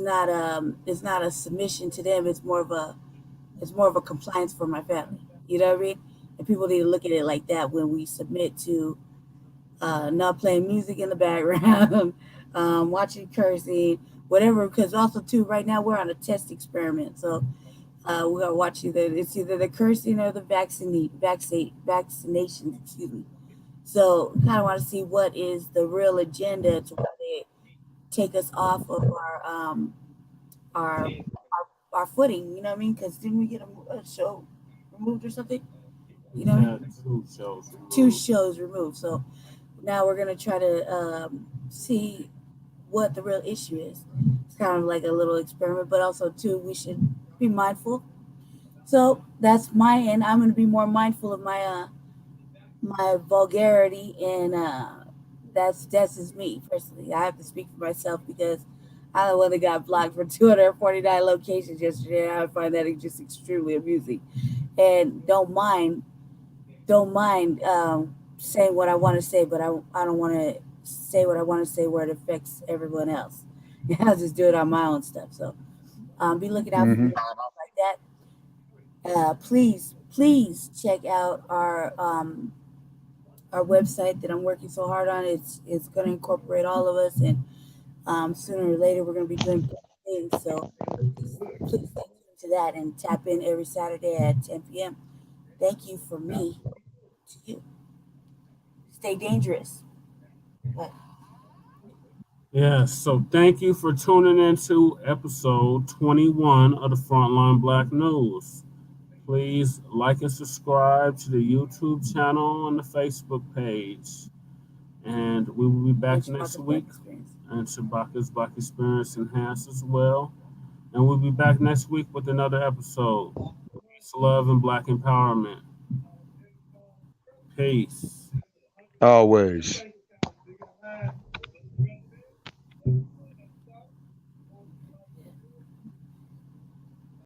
not a submission to them. It's more of a compliance for my family. You know what I mean? And people need to look at it like that when we submit to not playing music in the background, watching cursing, whatever. Because also too, right now we're on a test experiment, so we're gonna watch it's either the cursing or the vaccinations. Excuse me. So kind of want to see what is the real agenda to where they take us off of our footing. You know what I mean? Because didn't we get a show removed or something? You know, yeah, 2 shows removed. So now we're gonna try to see what the real issue is. It's kind of like a little experiment, but also too, we should be mindful. So that's my end. I'm gonna be more mindful of my my vulgarity, and that's just me personally. I have to speak for myself because I'm the one that got blocked for 249 locations yesterday. I find that just extremely amusing, and don't mind saying what I want to say, but I don't want to say what I want to say where it affects everyone else. I'll just do it on my own stuff. So be looking out for me like that. Please check out our website that I'm working so hard on. It's going to incorporate all of us, and sooner or later we're going to be doing things. So please stay tuned to that and tap in every Saturday at 10 p.m. Thank you for me to you. Stay dangerous. Yeah, so thank you for tuning into episode 21 of the Frontline Black News. Please like and subscribe to the YouTube channel and the Facebook page. And we will be back next week. And Shabaka's Black Experience Enhanced as well. And we'll be back next week with another episode. Peace, love, and Black empowerment. Peace. Always.